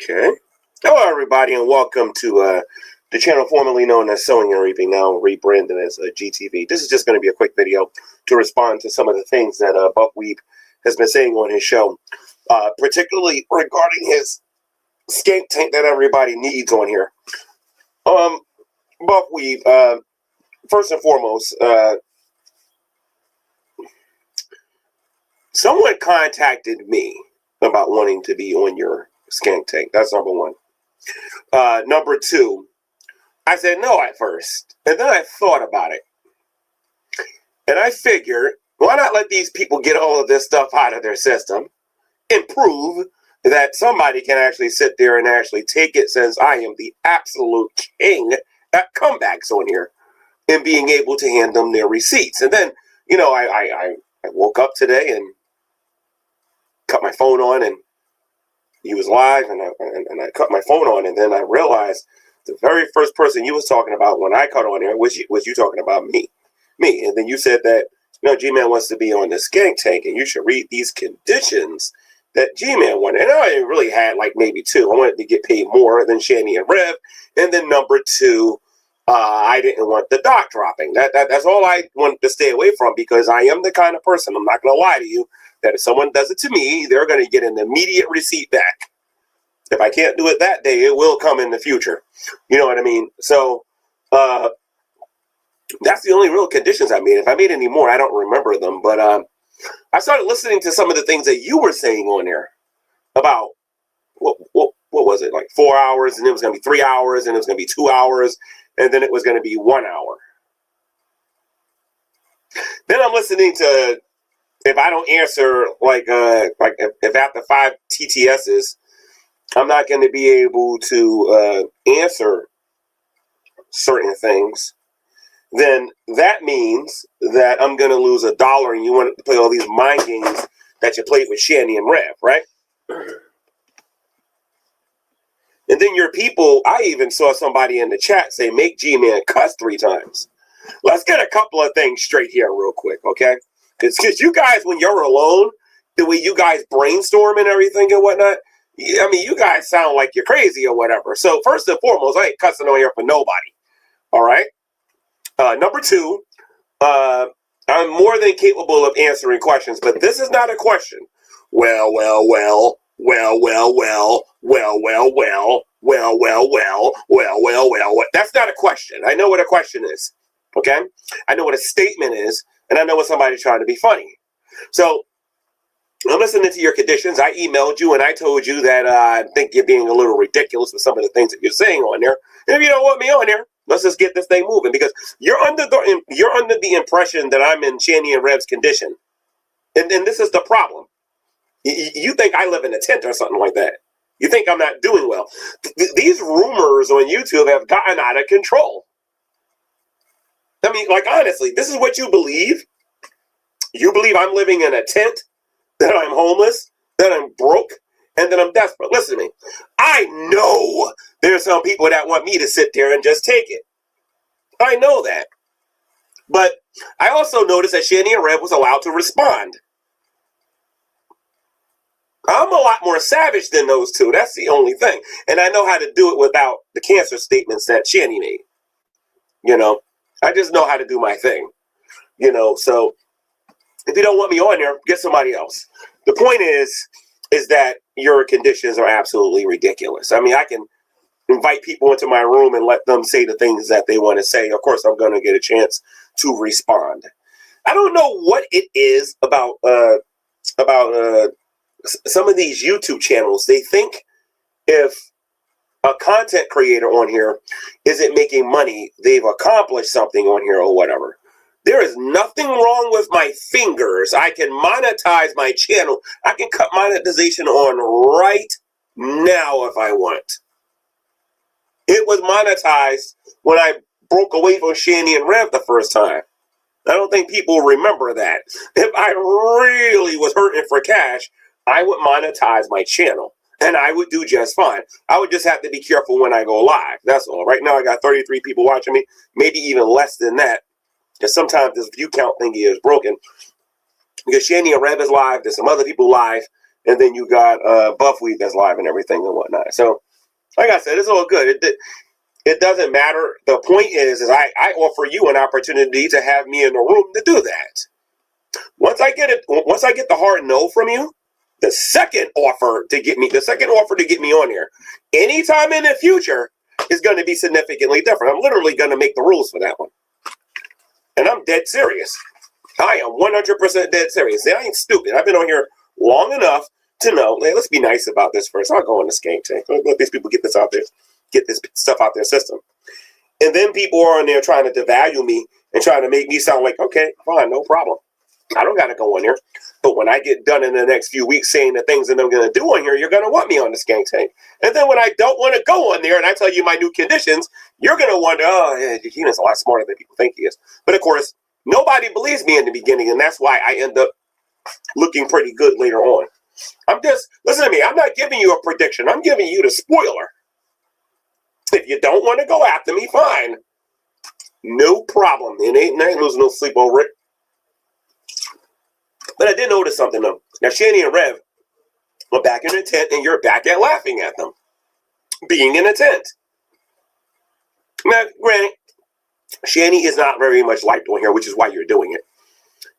Okay. Hello, everybody, and welcome to the channel formerly known as Sowing and Reaping, now rebranded as GTV. This is just going to be a quick video to respond to some of the things that buffweeb has been saying on his show, particularly regarding his Skank Tank that everybody needs on here. Buffweeb, first and foremost, someone contacted me about wanting to be on your Skank Tank. That's number one. Number two, I said no at first, and then I thought about it, and I figured, why not let these people get all of this stuff out of their system and prove that somebody can actually sit there and actually take it, since I am the absolute king at comebacks on here and being able to hand them their receipts. And then, you know, I woke up today and cut my phone on, and he was live, and I cut my phone on, and then I realized the very first person you was talking about when I cut on there was you talking about me. And then you said that, you know, G-Man wants to be on the Skank Tank, and you should read these conditions that G-Man wanted. And I really had like maybe two. I wanted to get paid more than Shanny and Rev, and then number two, I didn't want the doc dropping. That's all I wanted to stay away from, because I am the kind of person, I'm not going to lie to you, that if someone does it to me, they're going to get an immediate receipt back. If I can't do it that day, it will come in the future. You know what I mean? So that's the only real conditions I made. If I made any more, I don't remember them. But I started listening to some of the things that you were saying on there about, what was it, like 4 hours, and it was going to be 3 hours, and it was going to be 2 hours, and then it was going to be 1 hour. Then I'm listening to, if I don't answer, like if after 5 TTSs, I'm not going to be able to answer certain things, then that means that I'm going to lose $1, and you want to play all these mind games that you played with Shanny and Rev, right? And then your people, I even saw somebody in the chat say, make G-Man cuss 3 times. Let's get a couple of things straight here real quick, okay? Because you guys, when you're alone, the way you guys brainstorm and everything and whatnot, I mean, you guys sound like you're crazy or whatever. So first and foremost, I ain't cussing on here for nobody, all right? Number two, I'm more than capable of answering questions, but this is not a question. Well. That's not a question. I know what a question is, okay? I know what a statement is, and I know what somebody's trying to be funny. So I'm listening to your conditions. I emailed you and I told you that I think you're being a little ridiculous with some of the things that you're saying on there. And if you don't want me on there, let's just get this thing moving, because you're under the impression that I'm in Shanny and Rev's condition, and this is the problem. You think I live in a tent or something like that. You think I'm not doing well. These rumors on YouTube have gotten out of control. I mean, like, honestly, this is what you believe? You believe I'm living in a tent, that I'm homeless, that I'm broke, and that I'm desperate? Listen to me. I know there's some people that want me to sit there and just take it. I know that. But I also noticed that Shanny and Rev was allowed to respond. I'm a lot more savage than those two. That's the only thing. And I know how to do it without the cancer statements that Shanny made. You know, I just know how to do my thing. You know, so if you don't want me on there, get somebody else. The point is that your conditions are absolutely ridiculous. I mean, I can invite people into my room and let them say the things that they want to say. Of course, I'm going to get a chance to respond. I don't know what it is about some of these YouTube channels. They think if a content creator on here isn't making money, they've accomplished something on here or whatever. There is nothing wrong with my fingers. I can monetize my channel. I can cut monetization on right now if I want. It was monetized when I broke away from Shanny and Rev the first time. I don't think people remember that. If I really was hurting for cash, I would monetize my channel, and I would do just fine. I would just have to be careful when I go live. That's all. Right now, I got 33 people watching me, maybe even less than that, because sometimes this view count thingy is broken. Because Shanny and Rev is live, there's some other people live, And then you got buffweeb that's live and everything and whatnot. So, like I said, it's all good. It doesn't matter. The point is I offer you an opportunity to have me in the room to do that. Once I get the hard no from you, the second offer to get me on here, anytime in the future, is going to be significantly different. I'm literally going to make the rules for that one. And I'm dead serious. I am 100% dead serious. See, I ain't stupid. I've been on here long enough to know. Hey, let's be nice about this first. I'll go on the Skank Tank. Let these people get this out there, get this stuff out their system. And then people are on there trying to devalue me and trying to make me sound like, okay, fine, no problem. I don't got to go on there. But when I get done in the next few weeks saying the things that I'm going to do on here, you're going to want me on the Skank Tank. And then when I don't want to go on there and I tell you my new conditions, you're going to wonder, oh, yeah, Gina's a lot smarter than people think he is. But of course, nobody believes me in the beginning, and that's why I end up looking pretty good later on. Listen to me, I'm not giving you a prediction. I'm giving you the spoiler. If you don't want to go after me, fine. No problem. I ain't losing no sleep over it. But I did notice something, though. Now, Shani and Rev are back in the tent, and you're back at laughing at them being in a tent. Now, granted, Shani is not very much liked on here, which is why you're doing it.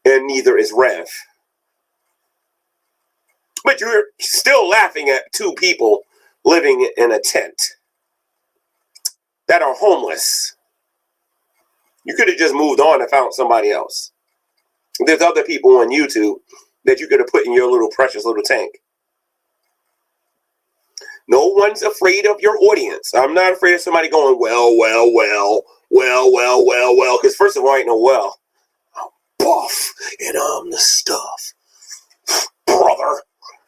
And neither is Rev. But you're still laughing at two people living in a tent that are homeless. You could have just moved on and found somebody else. There's other people on YouTube that you could have put in your little precious little tank. No one's afraid of your audience. I'm not afraid of somebody going, well. Because first of all, I ain't no well. I'm buff and I'm the stuff. Brother.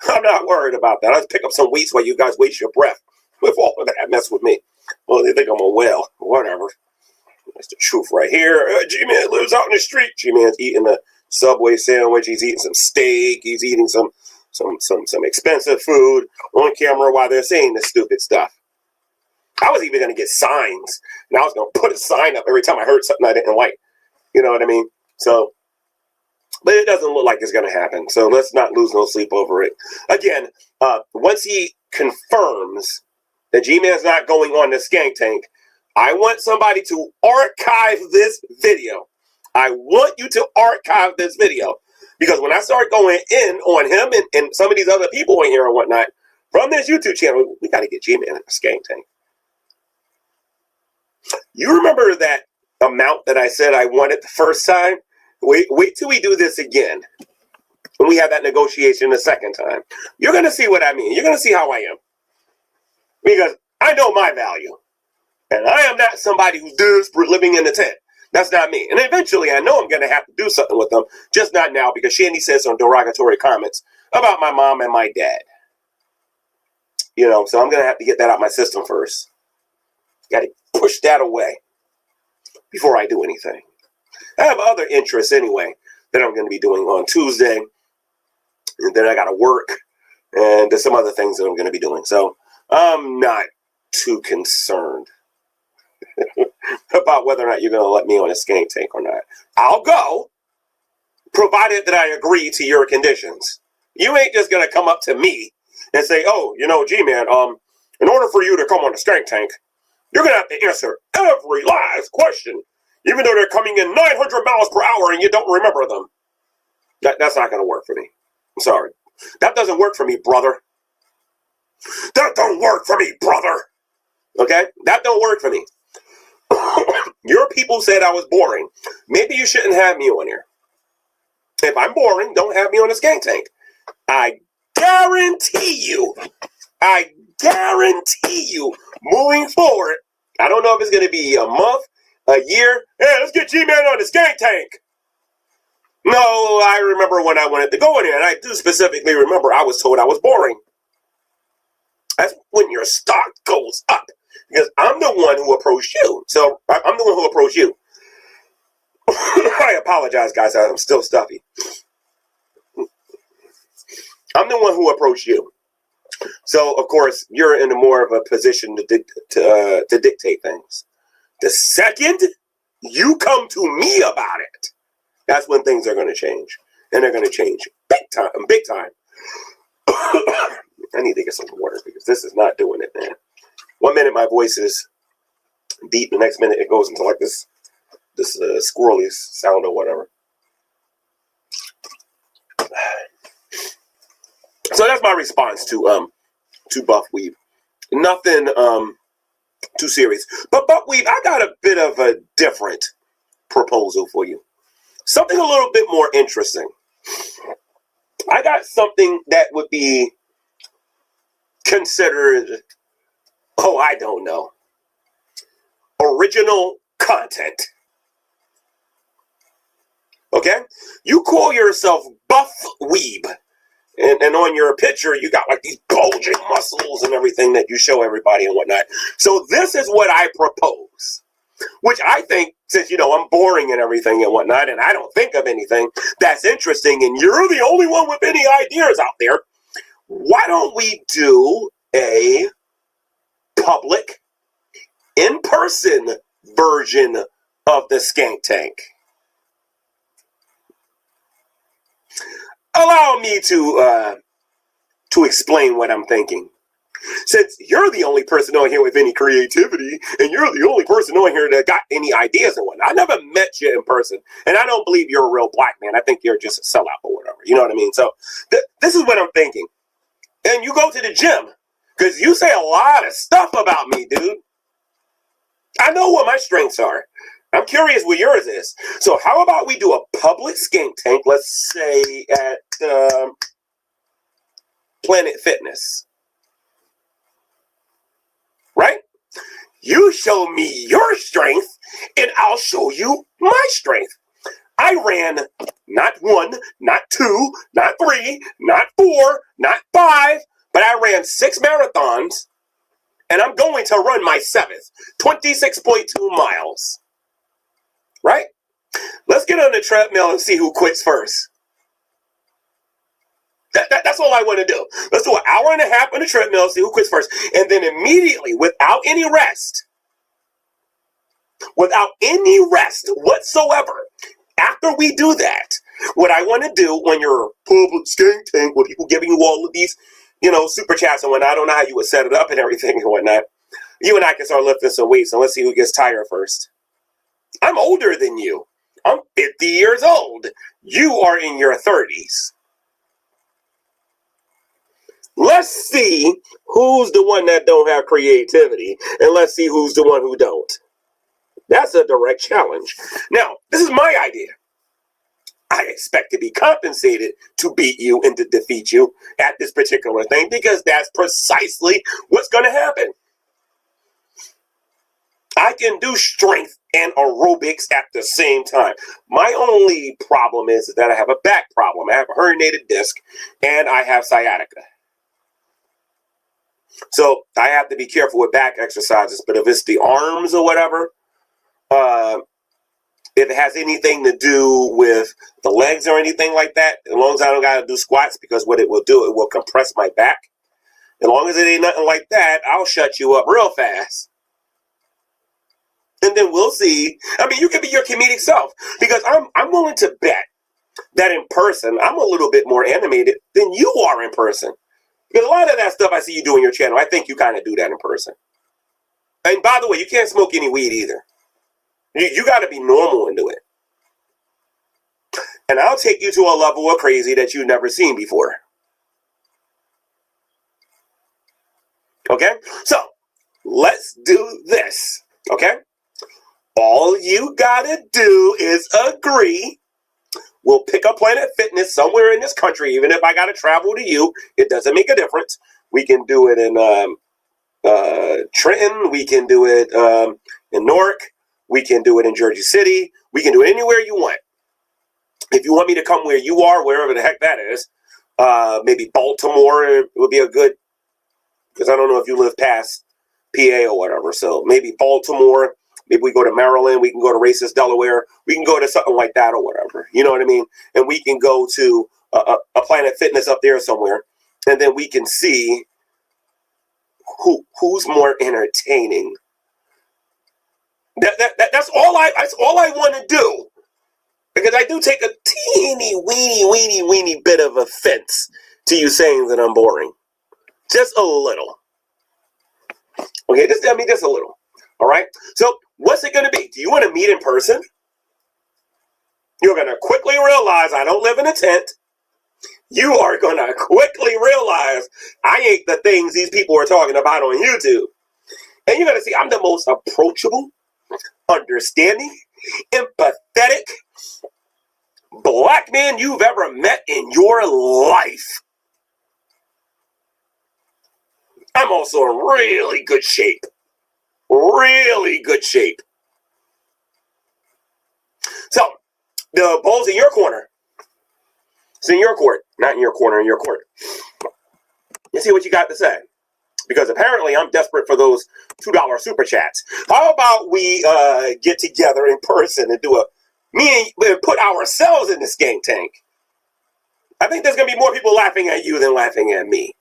I'm not worried about that. I'll just pick up some weights while you guys waste your breath with all of that mess with me. Well, they think I'm a well. Whatever. That's the truth right here. G-Man lives out in the street. G-Man's eating a Subway sandwich. He's eating some steak. He's eating some expensive food on camera while they're saying this stupid stuff. I was even going to get signs. And I was going to put a sign up every time I heard something I didn't like. You know what I mean? So, but it doesn't look like it's going to happen. So let's not lose no sleep over it. Again, once he confirms that G-Man's not going on the Skank Tank, I want somebody to archive this video. I want you to archive this video. Because when I start going in on him and some of these other people in here and whatnot, from this YouTube channel, we got to get G-Man in the Skank Tank. You remember that amount that I said I wanted the first time? Wait till we do this again. When we have that negotiation the second time. You're going to see what I mean. You're going to see how I am. Because I know my value. And I am not somebody who's desperate living in the tent. That's not me. And eventually I know I'm going to have to do something with them. Just not now because Shandy said some derogatory comments about my mom and my dad. You know, so I'm going to have to get that out of my system first. Got to push that away before I do anything. I have other interests anyway that I'm going to be doing on Tuesday. And then I got to work. And there's some other things that I'm going to be doing. So I'm not too concerned about whether or not you're going to let me on a Skank Tank or not. I'll go, provided that I agree to your conditions. You ain't just going to come up to me and say, oh, you know, G-Man, in order for you to come on the Skank Tank, you're going to have to answer every last question, even though they're coming in 900 miles per hour and you don't remember them. That's not going to work for me. I'm sorry. That doesn't work for me, brother. That don't work for me, brother. Okay? That don't work for me. Your people said I was boring. Maybe you shouldn't have me on here. If I'm boring, don't have me on the Skank Tank. I guarantee you, moving forward, I don't know if it's going to be a month, a year. Hey, let's get G-Man on the Skank Tank. No, I remember when I wanted to go in here, and I do specifically remember I was told I was boring. That's when your stock goes up. Because I'm the one who approached you. So, I'm the one who approached you. I apologize, guys. I'm still stuffy. I'm the one who approached you. So, of course, you're in a more of a position to dictate things. The second you come to me about it, that's when things are going to change. And they're going to change big time. Big time. I need to get some water because this is not doing it, man. 1 minute my voice is deep, the next minute it goes into like this squirrely sound or whatever. So that's my response to buffweeb. Nothing too serious. But buffweeb, I got a bit of a different proposal for you. Something a little bit more interesting. I got something that would be considered, oh, I don't know, original content. Okay? You call yourself buffweeb. And on your picture, you got like these bulging muscles and everything that you show everybody and whatnot. So this is what I propose. Which I think, since, you know, I'm boring and everything and whatnot, and I don't think of anything that's interesting, and you're the only one with any ideas out there, why don't we do a public, in-person version of the Skank Tank? Allow me to explain what I'm thinking. Since you're the only person on here with any creativity, and you're the only person on here that got any ideas and whatnot. I never met you in person, and I don't believe you're a real black man. I think you're just a sellout or whatever. You know what I mean? So this is what I'm thinking. And you go to the gym, because you say a lot of stuff about me, dude. I know what my strengths are. I'm curious what yours is. So how about we do a public Skank Tank, let's say at Planet Fitness. Right? You show me your strength, and I'll show you my strength. I ran not 1, not 2, not 3, not 4, not 5, but I ran 6 marathons, and I'm going to run my 7th, 26.2 miles. Right? Let's get on the treadmill and see who quits first. That's all I want to do. Let's do an hour and a half on the treadmill, see who quits first. And then immediately, without any rest whatsoever, after we do that, what I want to do on your public Skank Tank, with people giving you all of these, you know, super chats and whatnot, I don't know how you would set it up and everything and whatnot. You and I can start lifting some weights, and let's see who gets tired first. I'm older than you. I'm 50 years old. You are in your 30s. Let's see who's the one that don't have creativity, and let's see who's the one who don't. That's a direct challenge. Now, this is my idea. I expect to be compensated to beat you and to defeat you at this particular thing, because that's precisely what's going to happen. I can do strength and aerobics at the same time. My only problem is that I have a back problem. I have a herniated disc, and I have sciatica. So I have to be careful with back exercises, but if it's the arms or whatever, if it has anything to do with the legs or anything like that, as long as I don't got to do squats, because what it will do, it will compress my back. As long as it ain't nothing like that, I'll shut you up real fast. And then we'll see. I mean, you can be your comedic self, because I'm willing to bet that in person, I'm a little bit more animated than you are in person. Because a lot of that stuff I see you do on your channel, I think you kind of do that in person. And by the way, you can't smoke any weed either. You got to be normal into it. And I'll take you to a level of crazy that you've never seen before. Okay? So, let's do this. Okay? All you got to do is agree. We'll pick a Planet Fitness somewhere in this country. Even if I got to travel to you, it doesn't make a difference. We can do it in Trenton. We can do it in Newark. We can do it in Jersey City. We can do it anywhere you want. If you want me to come where you are, wherever the heck that is, maybe Baltimore would be a good, because I don't know if you live past PA or whatever. So maybe Baltimore. Maybe we go to Maryland. We can go to racist Delaware. We can go to something like that or whatever. You know what I mean? And we can go to a Planet Fitness up there somewhere, and then we can see who's more entertaining. That's all I want to do, because I do take a teeny weeny bit of offense to you saying that I'm boring. Just a little. Okay, just a little. All right? So what's it going to be? Do you want to meet in person? You're going to quickly realize I don't live in a tent. You are going to quickly realize I ain't the things these people are talking about on YouTube. And you're going to see I'm the most approachable, understanding, empathetic black man you've ever met in your life. I'm also in really good shape. Really good shape. So, the ball's in your corner. It's in your court. Not in your corner, in your court. Let's see what you got to say. Because apparently I'm desperate for those $2 super chats. How about we get together in person and do put ourselves in the Skank Tank? I think there's going to be more people laughing at you than laughing at me.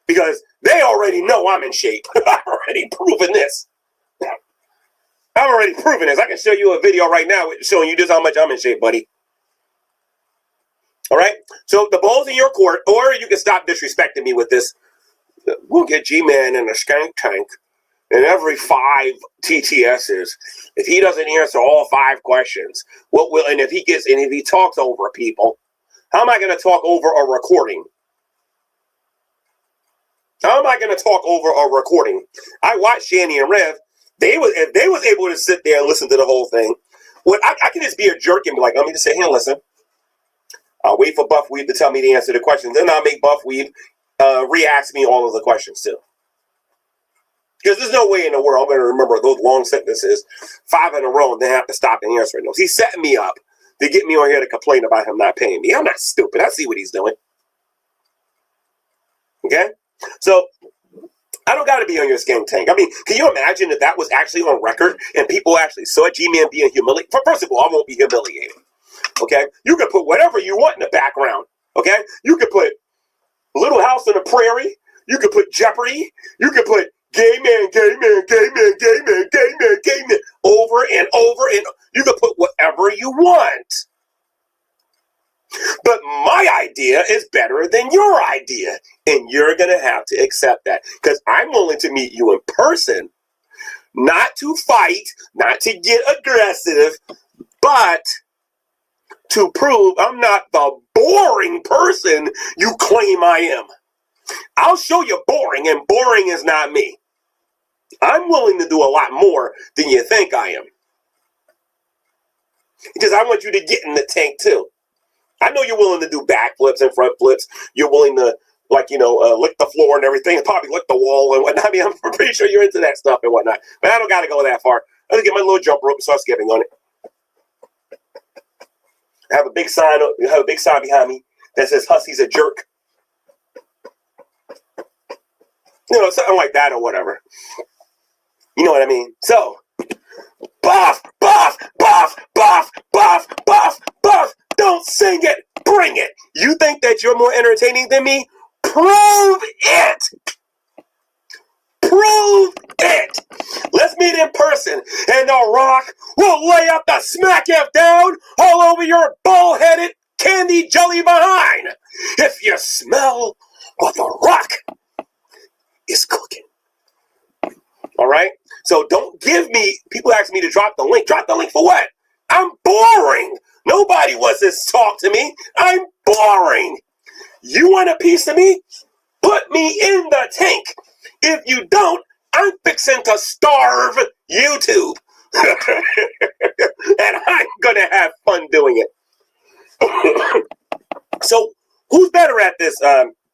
Because they already know I'm in shape. I've already proven this. I've already proven this. I can show you a video right now showing you just how much I'm in shape, buddy. All right? So the ball's in your court, or you can stop disrespecting me with this. We'll get G-Man in a Skank Tank, and every 5 TTSs, if he doesn't answer all 5 questions, and if he talks over people, how am I going to talk over a recording? How am I going to talk over a recording? I watched Shanny and Rev. If they was able to sit there and listen to the whole thing, I can just be a jerk and be like, let me just sit here and listen. I'll wait for buffweeb to tell me the answer to the questions. Then I'll make buffweeb re-ask me all of the questions too. Because there's no way in the world I'm going to remember those long sentences 5 in a row and then have to stop and answer those. He's setting me up to get me on here to complain about him not paying me. I'm not stupid. I see what he's doing. Okay? So, I don't got to be on your Skank Tank. I mean, can you imagine if that was actually on record and people actually saw G-Man being humiliated? First of all, I won't be humiliated. Okay? You can put whatever you want in the background. Okay? You can put Little House on the Prairie. You can put Jeopardy. You can put gay man, gay man, gay man, gay man, gay man, gay man, over and over and you can put whatever you want. But my idea is better than your idea, and you're going to have to accept that because I'm willing to meet you in person, not to fight, not to get aggressive, but to prove I'm not the boring person you claim I am. I'll show you boring, and boring is not me. I'm willing to do a lot more than you think I am. Because I want you to get in the tank too. I know you're willing to do backflips and front flips. You're willing to, lick the floor and everything, and probably lick the wall and whatnot. I mean, I'm pretty sure you're into that stuff and whatnot. But I don't got to go that far. I'm going to get my little jump rope and start skipping on it. I have a big sign behind me that says Hussy's a jerk. You know, something like that or whatever. You know what I mean? So, buff, buff, buff, buff, buff, buff, buff. Don't sing it, bring it. You think that you're more entertaining than me? Prove it. Prove it. Let's meet in person, and The Rock will lay up the smack F down all over your bull-headed candy jelly behind. If you smell what The Rock is cooking. All right? So don't give me, people ask me to drop the link. Drop the link for what? I'm boring. Nobody wants to talk to me. I'm boring. You want a piece of me? Put me in the tank. If you don't, I'm fixing to starve YouTube. And I'm going to have fun doing it. So, who's better at this,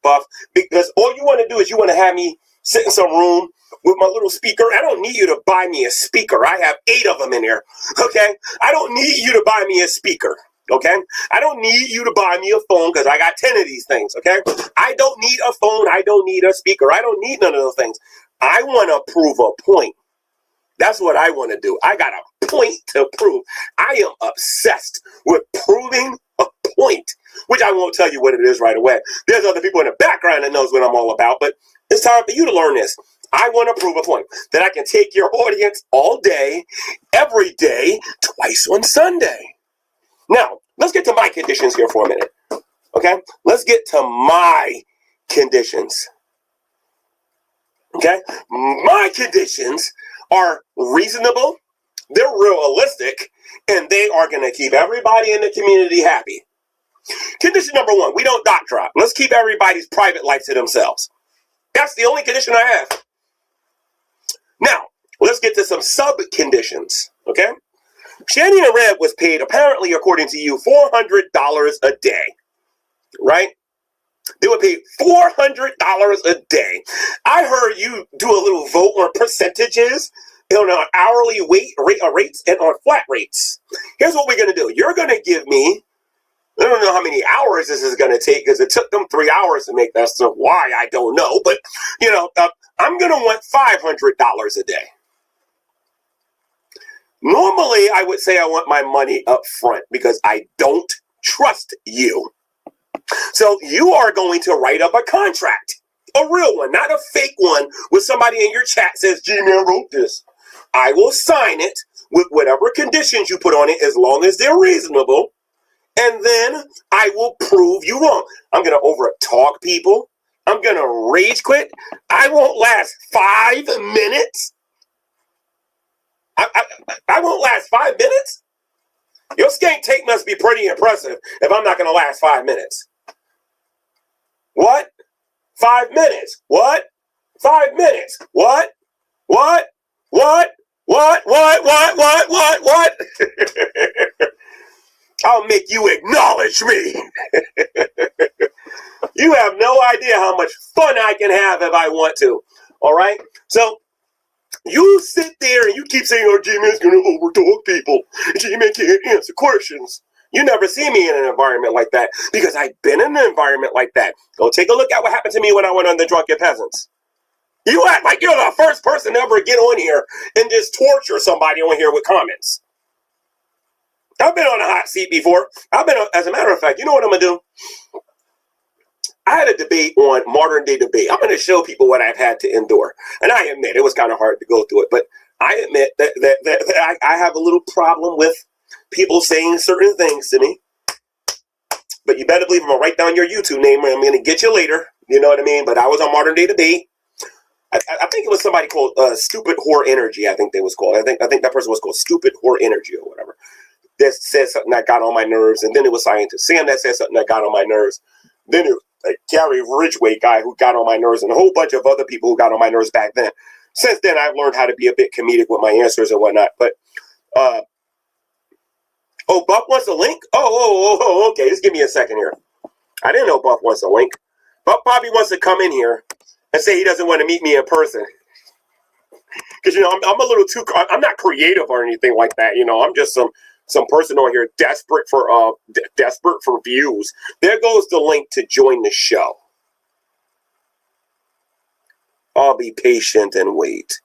Buff? Because all you want to do is you want to have me sit in some room with my little speaker. I don't need you to buy me a speaker. I have 8 of them in here, okay? I don't need you to buy me a speaker, okay? I don't need you to buy me a phone because I got 10 of these things, okay? I don't need a phone. I don't need a speaker. I don't need none of those things. I want to prove a point. That's what I want to do. I got a point to prove. I am obsessed with proving a point, which I won't tell you what it is right away. There's other people in the background that knows what I'm all about, but it's time for you to learn this. I want to prove a point that I can take your audience all day, every day, twice on Sunday. Now, let's get to my conditions here for a minute. Okay? Let's get to my conditions. Okay? My conditions are reasonable, they're realistic, and they are going to keep everybody in the community happy. Condition number 1, we don't dot drop. Let's keep everybody's private life to themselves. That's the only condition I have. Now, let's get to some sub-conditions, okay? Shanny and Red was paid, apparently, according to you, $400 a day, right? They were paid $400 a day. I heard you do a little vote on percentages on our hourly rates and on flat rates. Here's what we're going to do. You're going to give me, I don't know how many hours this is going to take because it took them 3 hours to make that. So why, I don't know. But, you know, I'm going to want $500 a day. Normally, I would say I want my money up front because I don't trust you. So you are going to write up a contract, a real one, not a fake one with somebody in your chat says, G-Man wrote this. I will sign it with whatever conditions you put on it as long as they're reasonable. And then I will prove you wrong. I'm going to over-talk people. I'm going to rage quit. I won't last 5 minutes. I won't last 5 minutes? Your Skank Tank must be pretty impressive if I'm not going to last 5 minutes. What? 5 minutes. What? 5 minutes. What? What? What? What? What? I'll make you acknowledge me. You have no idea how much fun I can have if I want to. All right? So, you sit there and you keep saying, oh, G-Man's going to overtalk people. G-Man can't answer questions. You never see me in an environment like that because I've been in an environment like that. Go take a look at what happened to me when I went on the Drunken Peasants. You act like you're the first person to ever get on here and just torture somebody on here with comments. I've been on a hot seat before. As a matter of fact, you know what I'm going to do? I had a debate on Modern Day Debate. I'm going to show people what I've had to endure. And I admit it was kind of hard to go through it. But I admit that I have a little problem with people saying certain things to me. But you better believe I'm going to write down your YouTube name. I'm going to get you later. You know what I mean? But I was on Modern Day Debate. I think it was somebody called Stupid Whore Energy, I think they was called. I think that person was called Stupid Whore Energy or whatever. That said something that got on my nerves. And then it was Scientist Sam that said something that got on my nerves. Then it was a Gary Ridgway guy who got on my nerves and a whole bunch of other people who got on my nerves back then. Since then, I've learned how to be a bit comedic with my answers and whatnot. But, oh, Buff wants a link? Oh, okay. Just give me a second here. I didn't know Buff wants a link. Buff probably wants to come in here and say he doesn't want to meet me in person. Because, you know, I'm a little too, I'm not creative or anything like that. You know, I'm just some person on here desperate for views. There goes the link to join the show. I'll be patient and wait.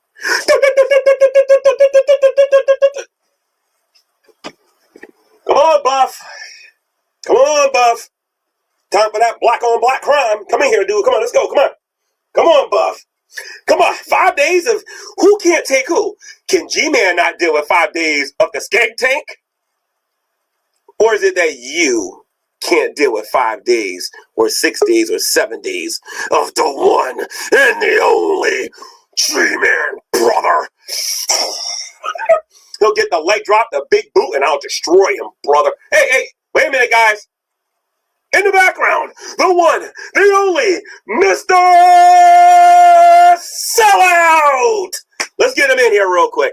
Come on, Buff. Come on, Buff. Time for that black on black crime. Come in here, dude. Come on, let's go. Come on. Come on, Buff. Come on. 5 days of who can't take who? Can G-Man not deal with 5 days of the Skank Tank? Or is it that you can't deal with 5 days or 6 days or 7 days of the one and the only G-Man brother? He'll get the leg drop, the big boot, and I'll destroy him, brother. Hey, wait a minute, guys. In the background, the one, the only, Mr. Sellout. Let's get him in here real quick.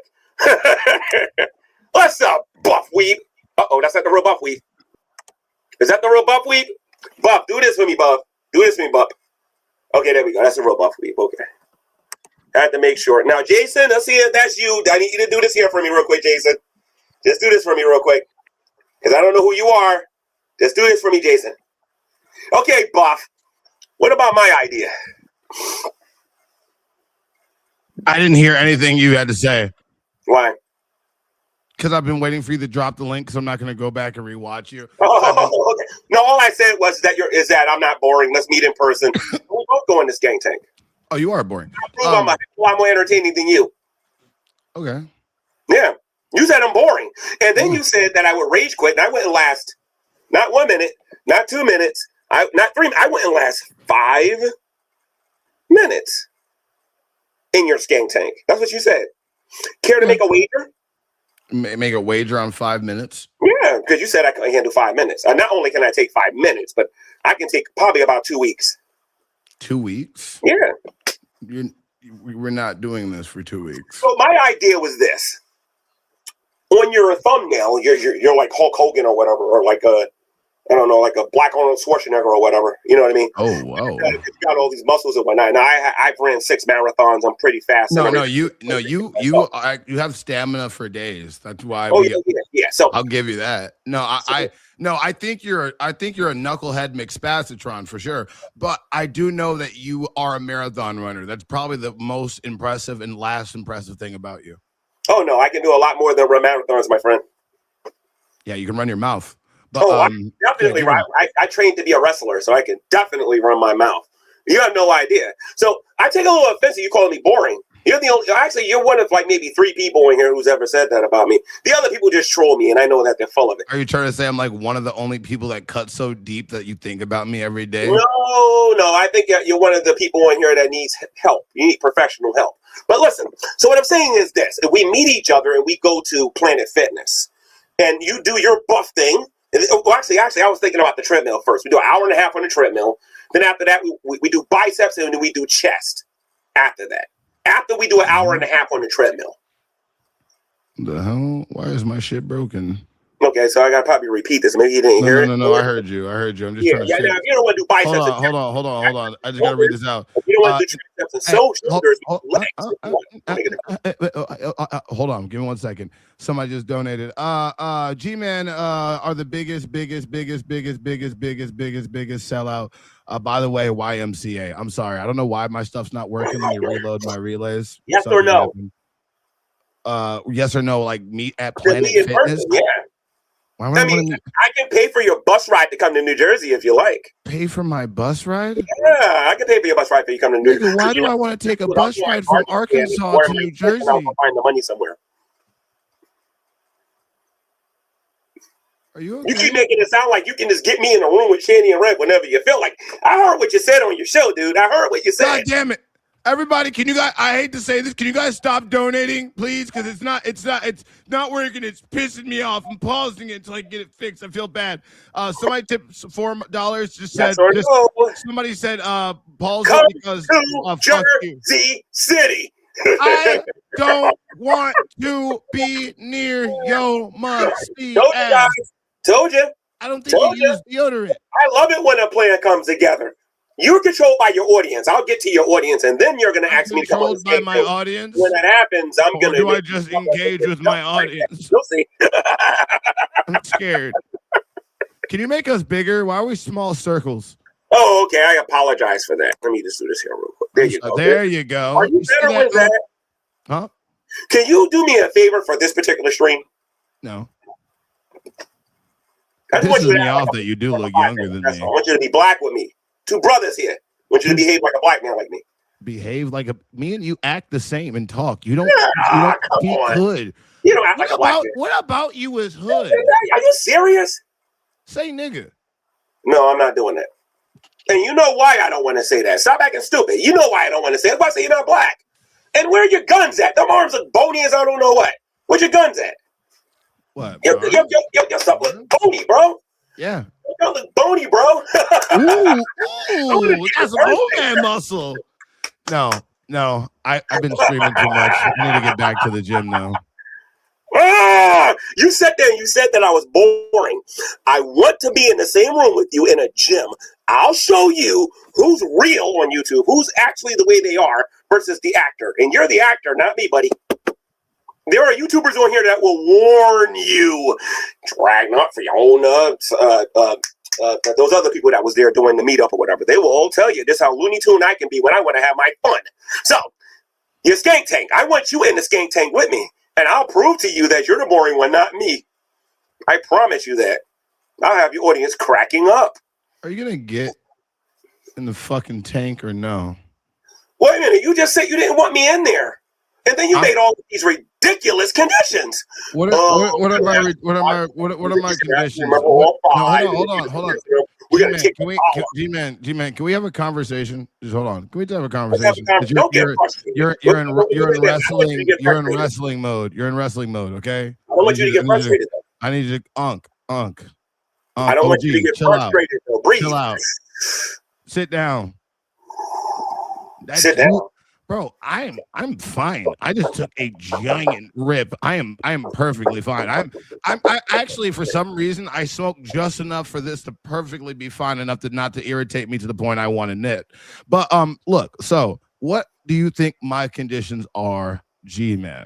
What's up, buffweeb? Uh-oh, that's not the real buffweeb. Is that the real buffweeb? Buff, do this for me, Buff. Do this for me, Buff. Okay, there we go. That's the real buffweeb. Okay. I had to make sure. Now, Jason, let's see if that's you. I need you to do this here for me real quick, Jason. Just do this for me real quick. Because I don't know who you are. Just do this for me, Jason. Okay, Buff. What about my idea? I didn't hear anything you had to say. Why? Because I've been waiting for you to drop the link, because I'm not going to go back and rewatch you. Oh, okay. No, all I said was that I'm not boring. Let's meet in person. We both go in this Skank Tank. Oh, you are boring. I'm more entertaining than you. Okay. Yeah. You said I'm boring. And then you said that I would rage quit, and I wouldn't last not 1 minute, not 2 minutes, not 3 minutes. I wouldn't last 5 minutes in your Skank Tank. That's what you said. Care to make a wager? Make a wager on 5 minutes? Yeah, because you said I can handle 5 minutes. Not only can I take 5 minutes, but I can take probably about 2 weeks. 2 weeks? Yeah. We're not doing this for 2 weeks. So my idea was this. On your thumbnail, you're like Hulk Hogan or whatever, or like a, I don't know, like a black Arnold Schwarzenegger or whatever. You know what I mean? Oh, wow. You got all these muscles and whatnot. Now I've ran 6 marathons. I'm pretty fast. You have stamina for days. That's why. Yeah. So I'll give you that. I think you're a knucklehead McSpassatron for sure. But I do know that you are a marathon runner. That's probably the most impressive and last impressive thing about you. Oh no, I can do a lot more than run marathons, my friend. Yeah, you can run your mouth. But, I definitely right. I trained to be a wrestler, so I can definitely run my mouth. You have no idea. So I take a little offense at you calling me boring. You're the only, actually, you're one of like maybe 3 people in here who's ever said that about me. The other people just troll me, and I know that they're full of it. Are you trying to say I'm like one of the only people that cut so deep that you think about me every day? No. I think you're one of the people in here that needs help. You need professional help. But listen, so what I'm saying is this. If we meet each other and we go to Planet Fitness, and you do your buff thing, well, actually, I was thinking about the treadmill first. We do an hour and a half on the treadmill. Then after that, we do biceps, and then we do chest after that. After we do an hour and a half on the treadmill. The hell? Why is my shit broken? Okay, so I gotta probably repeat this. Maybe you didn't hear it. No, I heard you. I'm just trying to say. Now, if you don't want to do biceps, hold on. I just gotta read this out. If you don't want to do triceps and legs. Hold on, give me 1 second. Somebody just donated. G-Man are the biggest sellout. By the way, YMCA. I'm sorry. I don't know why my stuff's not working. Let me reload my relays. Yes or no? Yes or no? Like meet at Planet Fitness? Person, yeah. I can pay for your bus ride to come to New Jersey if you like. Pay for my bus ride? Yeah, I can pay for your bus ride for you to come to New Jersey. Why do I want to take a bus ride from Arkansas to New Jersey? I'll find the money somewhere. Are you okay? You keep making it sound like you can just get me in a room with Shanny and Red whenever you feel like. I heard what you said on your show, dude. I heard what you said. God damn it. Everybody, can you guys, I hate to say this, can you guys stop donating, please? Because it's not working. It's pissing me off. I'm pausing it until I get it fixed. I feel bad. Somebody tipped $4. Just said, somebody said, pause it because fuck you. Jersey City. I don't want to be near yo musty ass. Told you. I don't think you use deodorant. I love it when a plan comes together. You're controlled by your audience. I'll get to your audience, and then you're going to ask me to come on by my audience. When that happens, I'm going to. Do I just engage with my audience? You'll see. I'm scared. Can you make us bigger? Why are we small circles? Oh, okay. I apologize for that. Let me just do this here real quick. There you go. There you go. Are you better with that? Huh? Can you do me a favor for this particular stream? No. Pisses me off that you do look younger than me. I want you to be black with me. 2 brothers here. I want you to behave like a black man like me. Behave like a me and you act the same and talk. You don't. Hood. You don't act like a black man. What about you is hood? Are you serious? Say nigga. No, I'm not doing that. And you know why I don't want to say that. Stop acting stupid. You know why I don't want to say it. Why I say you're not black? And where are your guns at? Them arms are bony as I don't know what. Where's your guns at? What? Your stuff look bony, bro. Yeah. You look bony, bro. Ooh, that's some old man muscle. No, I've been streaming too much. I need to get back to the gym now. You sat there and you said that I was boring. I want to be in the same room with you in a gym. I'll show you who's real on YouTube, who's actually the way they are versus the actor. And you're the actor, not me, buddy. There are YouTubers on here that will warn you. Drag not for your own those other people that was there doing the meetup or whatever. They will all tell you this is how Looney Tune I can be when I want to have my fun. So, your Skank Tank. I want you in the Skank Tank with me. And I'll prove to you that you're the boring one, not me. I promise you that. I'll have your audience cracking up. Are you going to get in the fucking tank or no? Wait a minute. You just said you didn't want me in there. And then you made all these ridiculous conditions. What are my conditions? No, hold on. We're gonna kick the ball. G-Man, can we have a conversation? Just hold on. Can we have a Let's conversation? have a Don't get frustrated. You're in wrestling mode. You're in wrestling mode, okay? I don't want you to get frustrated, though. I need you to Unk. I don't want you to get frustrated, though. Breathe. Chill out. Sit down. Sit down. Bro, I'm fine. I just took a giant rip. I am perfectly fine. I actually, for some reason, I smoked just enough for this to perfectly be fine enough to not to irritate me to the point I want to knit. But look, so what do you think my conditions are, G-Man?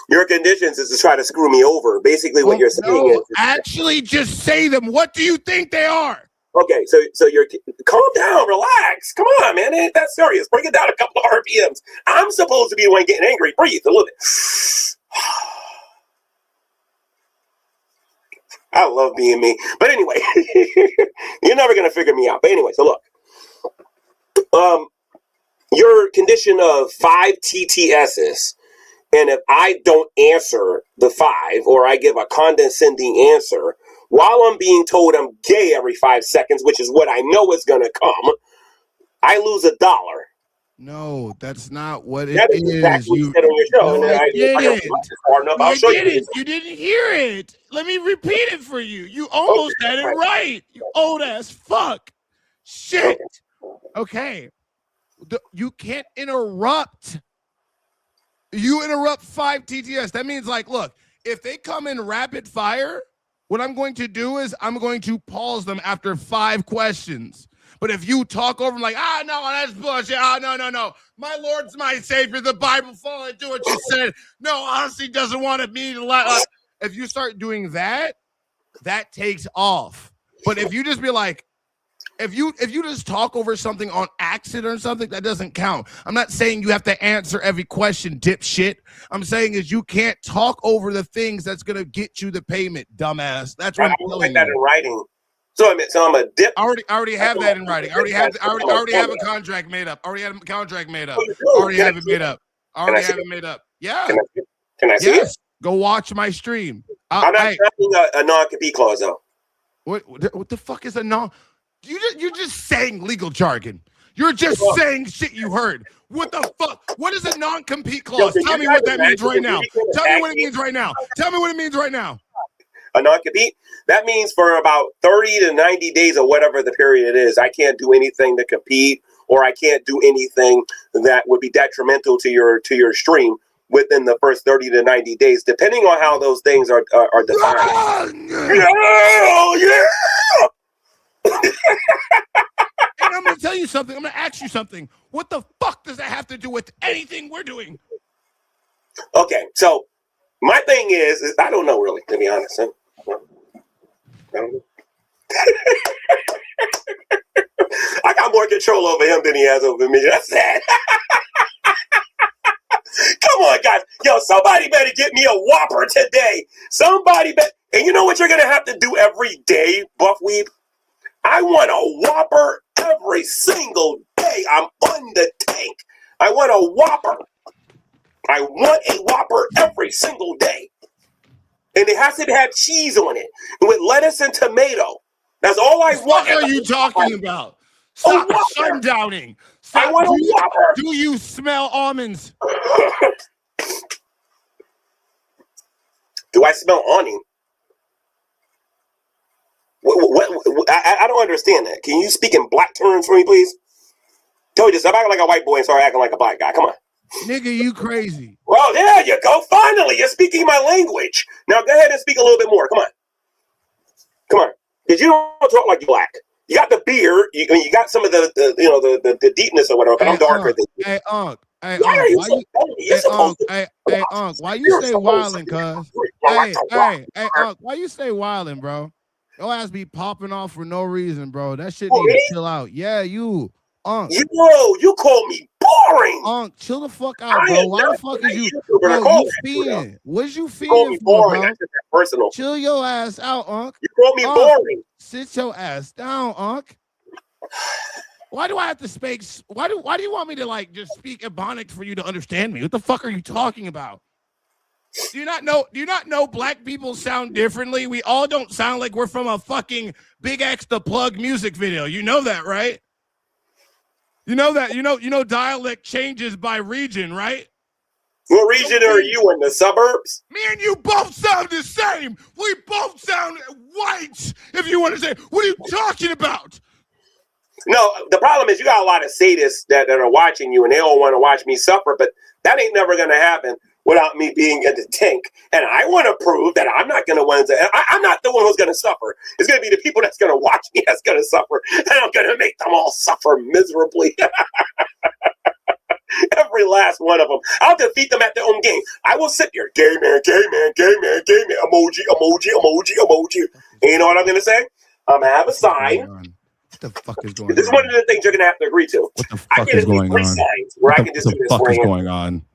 Your conditions is to try to screw me over. Basically, what you're saying is actually just say them. What do you think they are? Okay, so you're calm down, relax. Come on, man, it ain't that serious. Bring it down a couple of RPMs. I'm supposed to be the one getting angry. Breathe a little bit. I love being me, but anyway, you're never gonna figure me out. But anyway, so look, your condition of 5 TTSs, and if I don't answer the 5 or I give a condescending answer, while I'm being told I'm gay every 5 seconds, which is what I know is going to come, I lose $1. No, that's not what it is. Exactly you said on your show. You didn't hear it. Let me repeat it for you. You almost had it right. You old ass fuck. Shit. Okay. You can't interrupt. You interrupt 5 TTS. That means, like, look, if they come in rapid fire, what I'm going to do is I'm going to pause them after 5 questions. But if you talk over them like, no, that's bullshit. No. My Lord's my Savior. The Bible, follow and do what you said. No, honestly, doesn't want to be. If you start doing that, that takes off. But if you just be like, if you just talk over something on accident or something, that doesn't count. I'm not saying you have to answer every question, dipshit. I'm saying is you can't talk over the things that's gonna get you the payment, dumbass. That's what I'm telling you. That in writing. So I'm a dip. I already have that in writing. I already have a contract made up. Already have a contract made up. Already have it made up. Yeah. Can I see it? Go watch my stream. I'm not having a non-compete clause though. What the fuck is a non? You're just saying legal jargon. You're just saying shit you heard. What the fuck? What is a non-compete clause? Tell me what that means right now. Tell me what it means right now. Tell me what it means right now. A non-compete? That means for about 30 to 90 days or whatever the period is, I can't do anything to compete, or I can't do anything that would be detrimental to your stream within the first 30 to 90 days, depending on how those things are defined. Yeah! And I'm going to tell you something. I'm going to ask you something. What the fuck does that have to do with anything we're doing? Okay, so my thing is I don't know really, to be honest. I don't know. I got more control over him than he has over me. That's sad. Come on, guys. Yo, somebody better get me a Whopper today. Somebody better. And you know what you're going to have to do every day, buffweeb? I want a Whopper every single day. I'm on the tank. I want a Whopper. I want a Whopper every single day. And it has to have cheese on it with lettuce and tomato. That's all I want. What are you talking about? Stop sundowning. I want a Whopper. Do you smell almonds? Do I smell awning? What, I don't understand that. Can you speak in black terms for me, please? Told you, stop acting like a white boy and start acting like a black guy. Come on. Nigga, you crazy. Well, there you go. Finally, you're speaking my language. Now go ahead and speak a little bit more. Come on. Because you don't talk like you're black. You got the beard. You got some of the deepness or whatever. But I'm darker than you. Hey, Unc. Why you stay wildin', cuz? Hey, Unc, why you stay wildin', bro? Your ass be popping off for no reason, bro. That shit need to chill out. Yeah, you, Unc. You call me boring. Unc, chill the fuck out, bro. Why the fuck is you? Bro, you feeding? What's you feeding for, bro? That's personal. Chill your ass out, Unc. You call me boring. Sit your ass down, Unc. Why do I have to speak? Why do you want me to like just speak Ebonics for you to understand me? What the fuck are you talking about? Do you not know black people sound differently? We all don't sound like we're from a fucking Big X the Plug music video. You know that, right? You know that. You know dialect changes by region, right? What region are you in? The suburbs? Me and you both sound the same. We both sound white. If you want to say, what are you talking about? No, the problem is you got a lot of sadists that are watching you, and they all want to watch me suffer, but that ain't never going to happen without me being in the tank. And I want to prove that I'm not going to I'm not the one who's going to suffer. It's going to be the people that's going to watch me that's going to suffer, and I'm going to make them all suffer miserably. Every last one of them. I'll defeat them at their own game. I will sit here, gay man, gay man, gay man, gay man, emoji, emoji, emoji, emoji. And you know what I'm going to say? I'm going to have a sign. What the fuck is going on? This is one of the things you're going to have to agree to. What the fuck is going on? Signs where I can just do this. What the fuck is going on?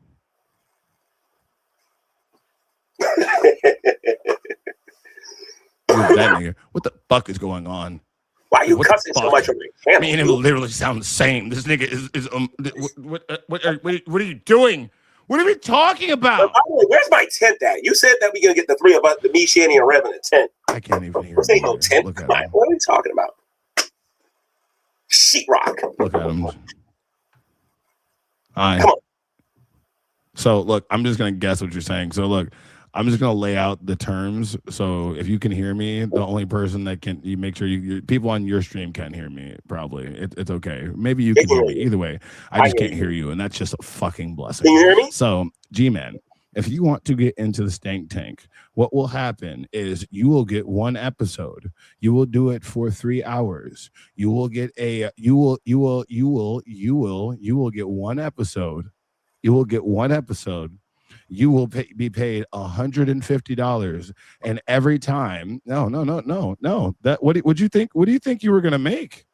That nigga. What the fuck is going on? Why are you cussing so much on me? Me and him literally sound the same. This nigga is what are you doing? What are we talking about? By the way, where's my tent at? You said that we're gonna get the three of us, the me, Shanny, and Rev in a tent. I can't even hear. This ain't no tent. Come on, what are we talking about? Sheetrock. Look at him. Come on. So look, I'm just gonna guess what you're saying. So look, I'm just gonna lay out the terms. So if you can hear me, the only person that can, you make sure you people on your stream can't hear me. Probably it's okay. Maybe you can hear me. Either way, I just can't hear you, and that's just a fucking blessing. Can you hear me? So G-Man, if you want to get into the Skank Tank, what will happen is you will get one episode. You will do it for 3 hours. You will get you will get one episode. You will get one episode. You will be paid $150, and every time, no. That what would you think? What do you think you were gonna make?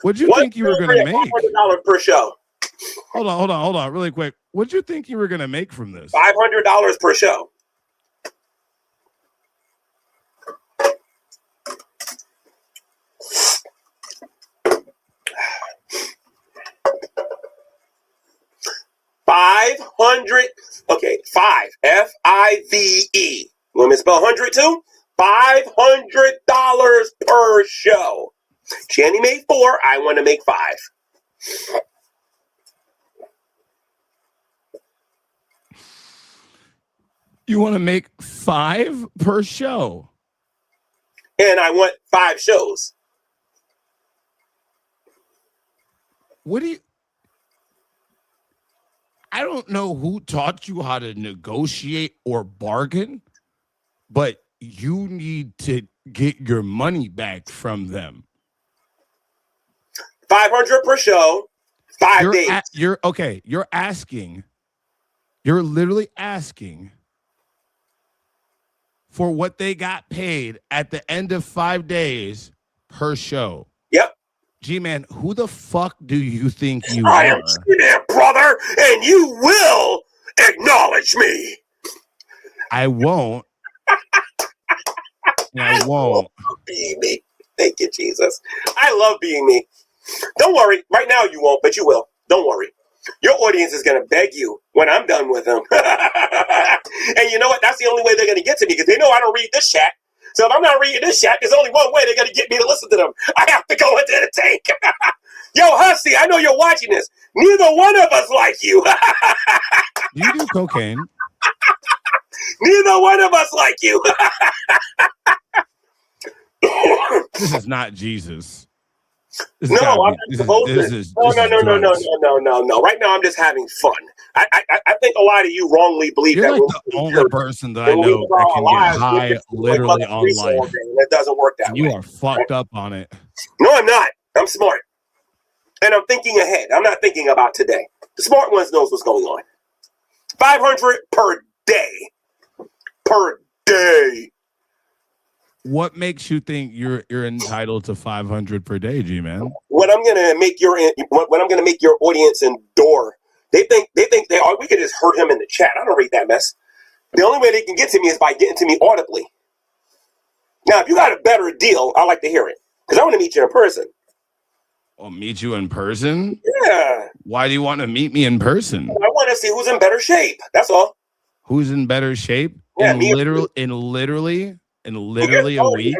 What do you think you were gonna make? $500 per show. Hold on, really quick. What do you think you were gonna make from this? $500 per show. Okay, 5 FIVE. You want me to spell 100 too? $500 per show. Channy made 4. I want to make 5. You want to make 5 per show, and I want 5 shows. What do you? I don't know who taught you how to negotiate or bargain, but you need to get your money back from them. 500 per show, 5 days. You're asking. You're literally asking for what they got paid at the end of 5 days per show. Yep. G-Man, who the fuck do you think you I are? am there, brother, and you will acknowledge me. I won't. I won't. Being me. Thank you, Jesus. I love being me. Don't worry. Right now you won't, but you will. Don't worry. Your audience is going to beg you when I'm done with them. And you know what? That's the only way they're going to get to me, because they know I don't read this chat. So if I'm not reading this chat, there's only one way they're going to get me to listen to them. I have to go into the tank. Yo, Hussy, I know you're watching this. Neither one of us like you. You do cocaine. Neither one of us like you. This is not Jesus. No. Right now, I'm just having fun. I think a lot of you wrongly believe you're that like the only person that I know that can get high literally on life. It doesn't work that way. You are fucked up on it. No, I'm not. I'm smart. And I'm thinking ahead. I'm not thinking about today. The smart ones knows what's going on. 500 per day. Per day. What makes you think you're entitled to 500 per day, G-Man? What I'm gonna make your audience endure. They think we could just hurt him in the chat. I don't read that mess. The only way they can get to me is by getting to me audibly. Now, if you got a better deal, I'd like to hear it, because I want to meet you in person. I'll meet you in person? Yeah. Why do you want to meet me in person? I want to see who's in better shape. That's all. who's in better shape Yeah, in me. literally You're a 40, week.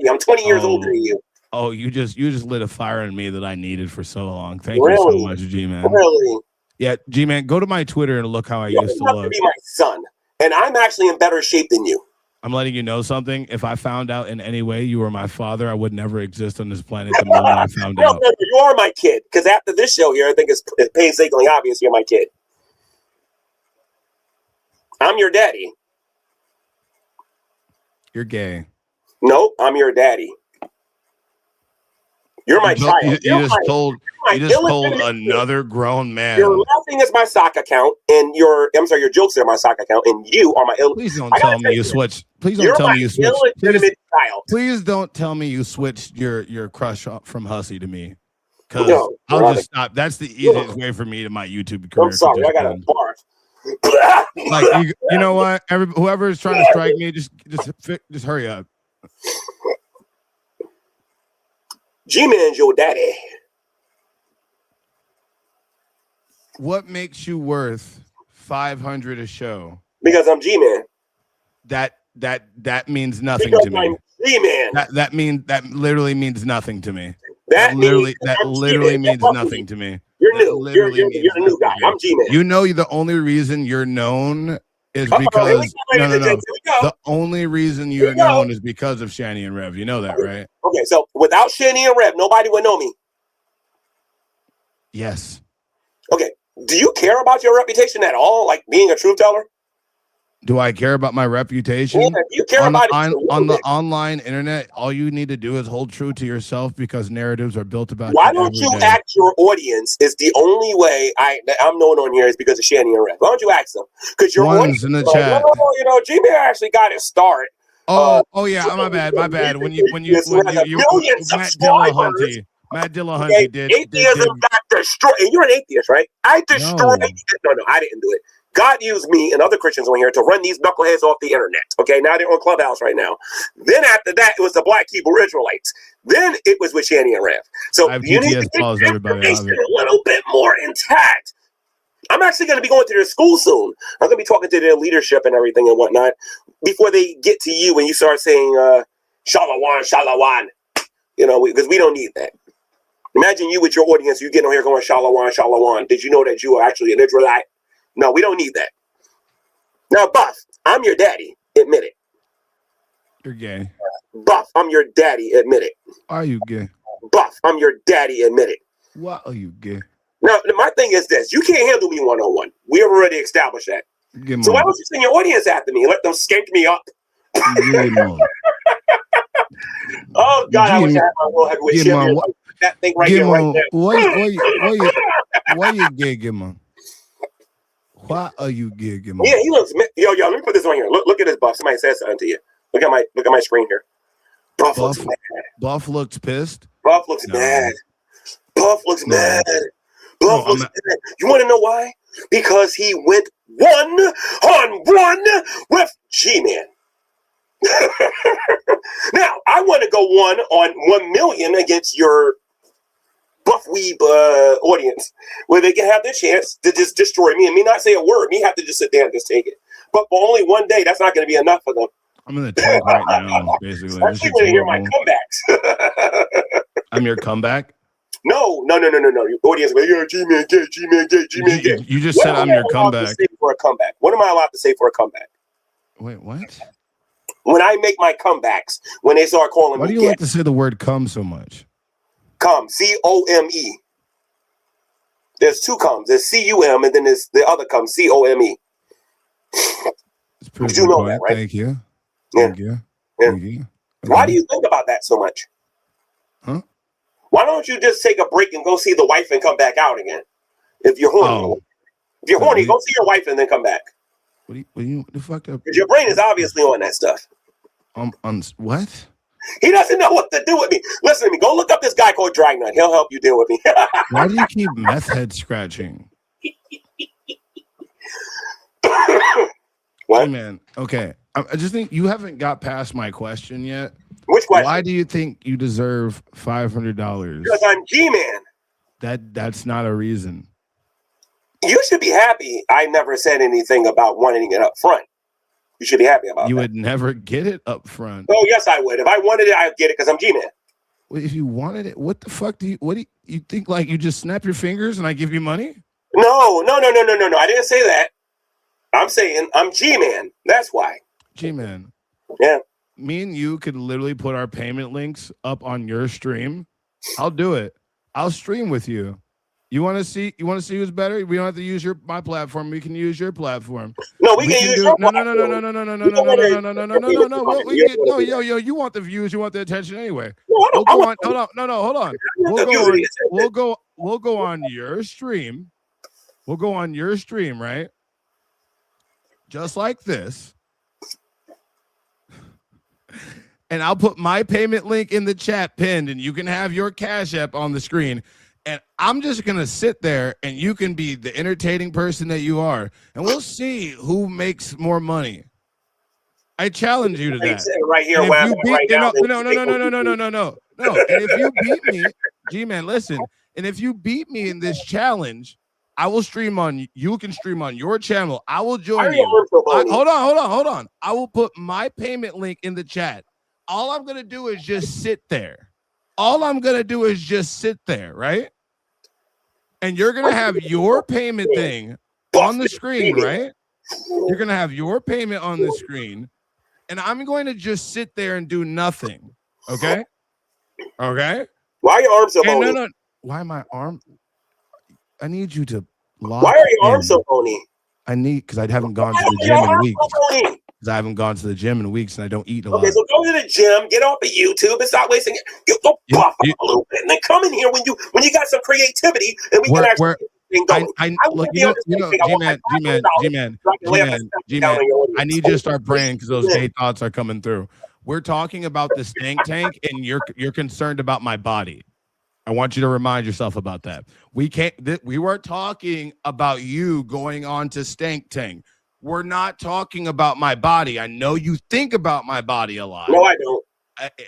I'm 20 years older than you. Oh, you just lit a fire in me that I needed for so long. Thank you so Really? much, G-Man. Really? Yeah, G-Man, go to my Twitter and look how I You used to don't have to look. be my son, and I'm actually in better shape than you. I'm letting you know something. If I found out in any way you were my father, I would never exist on this planet the moment I found out. No, you are my kid, because after this show here, I think it's painstakingly obvious you're my kid. I'm your daddy. You're gay. Nope, I'm your daddy. You're my child. You just told another grown man. Your laughing is my sock account, and your jokes are my sock account, and you are my Please don't tell me you switched. Please don't tell me you switched. Please don't tell me you switched your crush from Hussy to me. Because I'll just stop. That's the easiest way for me to my YouTube career. I'm sorry, I got a barf. Like you know what? Whoever is trying to strike me, just hurry up. G-Man's your daddy. What makes you worth $500 a show? Because I'm G-Man. That means nothing because to me. I'm G-Man. That literally means nothing to me. That literally means nothing to me. You're new. You're a new guy. I'm G-Man. You know the only reason you're known is because the only reason you're known is because of Shani and Rev. You know that, right? Okay, so without Shani and Rev, nobody would know me. Yes. Okay. Do you care about your reputation at all? Like being a truth teller? Do I care about my reputation? Yeah, you care about it on the online internet. All you need to do is hold true to yourself because narratives are built about. Why don't you ask your audience? Is the only way I'm known on here is because of Shani and Rev. Why don't you ask them? Because your audience in the chat. G-Man actually got his start. Yeah, my bad. When you Matt Dillahunty did. Atheism got destroyed. And you're an atheist, right? I destroyed. No, I didn't do it. God used me and other Christians on here to run these knuckleheads off the internet. Okay, now they're on Clubhouse right now. Then after that, it was the Black Hebrew Israelites. Then it was with Shani and Rev. So you need to get information a little bit more intact. I'm actually going to be going to their school soon. I'm going to be talking to their leadership and everything and whatnot before they get to you and you start saying, Shalawan, Shalawan. Because we don't need that. Imagine you with your audience, you get on here going, Shalawan, Shalawan. Did you know that you are actually an Israelite? No, we don't need that. Now, Buff, I'm your daddy. Admit it. You're gay. Buff, I'm your daddy. Admit it. Are you gay? Buff, I'm your daddy. Admit it. Why are you gay? Now, my thing is this. You can't handle me one-on-one. We have already established that. So why don't you send your audience after me and let them skank me up? Oh, God, I wish I had my little heavyweight champion. That thing right here, right there. Why you gay, Gimon? Why are you gay, Gimon? Yeah, he looks. Yo, let me put this on here. Look at this, Buff. Somebody said something to you. Look at my screen here. Buff looks mad. Buff looks pissed. Buff looks mad. Buff looks mad. Buff looks mad. You want to know why? Because he went 1-on-1 with G-Man. Now, I want to go 1-on-1 million against your buffweeb audience, where they can have their chance to just destroy me and me not say a word. Me have to just sit there and just take it. But for only one day, that's not going to be enough for them. I'm in the tank right now, basically. I'm going to hear my comebacks. I'm your comeback? No. Your audience, G-Man gay, G-Man gay, G-Man gay. You just said I'm your comeback. For a comeback. What am I allowed to say for a comeback? Wait, what? When I make my comebacks, when they start calling me why do you like to say the word come so much? Come, C-O-M-E. There's two comes. There's C-U-M, and then there's the other come, C-O-M-E. It's pretty you know that, right? Thank you. Thank you. Thank you. Why do you think about that so much? Huh? Why don't you just take a break and go see the wife and come back out again? If you're horny. If you're horny, go see your wife and then come back. What the fuck up? Because your brain is obviously on that stuff. What? He doesn't know what to do with me. Listen to me. Go look up this guy called Dragnut. He'll help you deal with me. Why do you keep meth head scratching? What? Hey, man. Okay. I just think you haven't got past my question yet. Which question? Why do you think you deserve $500? Because I'm G-Man. That's not a reason. You should be happy. I never said anything about wanting it up front. You should be happy about You that. would never get it up front. Oh, yes, I would. If I wanted it, I'd get it because I'm G-Man. Well, if you wanted it, what the fuck do you think? Like you just snap your fingers and I give you money? No. I didn't say that. I'm saying I'm G-Man. That's why. G-Man. Yeah. Me and you could literally put our payment links up on your stream. I'll do it. I'll stream with you. You want to see who's better? We don't have to use my platform. We can use your platform. No, we can use your platform. No. You want the views, you want the attention anyway. Hold on. We'll go on your stream. We'll go on your stream, right? Just like this. And I'll put my payment link in the chat pinned, and you can have your Cash App on the screen. And I'm just going to sit there, and you can be the entertaining person that you are. And we'll see who makes more money. I challenge you to that. Right here, No. And if you beat me, G-Man, listen. And if you beat me in this challenge, I will stream on. You can stream on your channel. I will join you. Hold on. I will put my payment link in the chat. All I'm going to do is just sit there. Right? And you're going to have your payment thing on the screen, right? You're going to have your payment on the screen. And I'm going to just sit there and do nothing. Okay? Why are your arms so bony? No. Why my arm? I need you to lock. Why are your arms so bony? Because I haven't gone to the gym in weeks. Because I haven't gone to the gym in weeks and I don't eat a lot. Okay, so go to the gym, get off of YouTube, and stop wasting it. Go buff up a little bit, and then come in here when you got some creativity, and we can actually get going. G-Man, I need you to start praying because those gay thoughts are coming through. We're talking about the Skank Tank, and you're concerned about my body. I want you to remind yourself about that. We were talking about you going on to Skank Tank. We're not talking about my body. I know you think about my body a lot. No, I don't.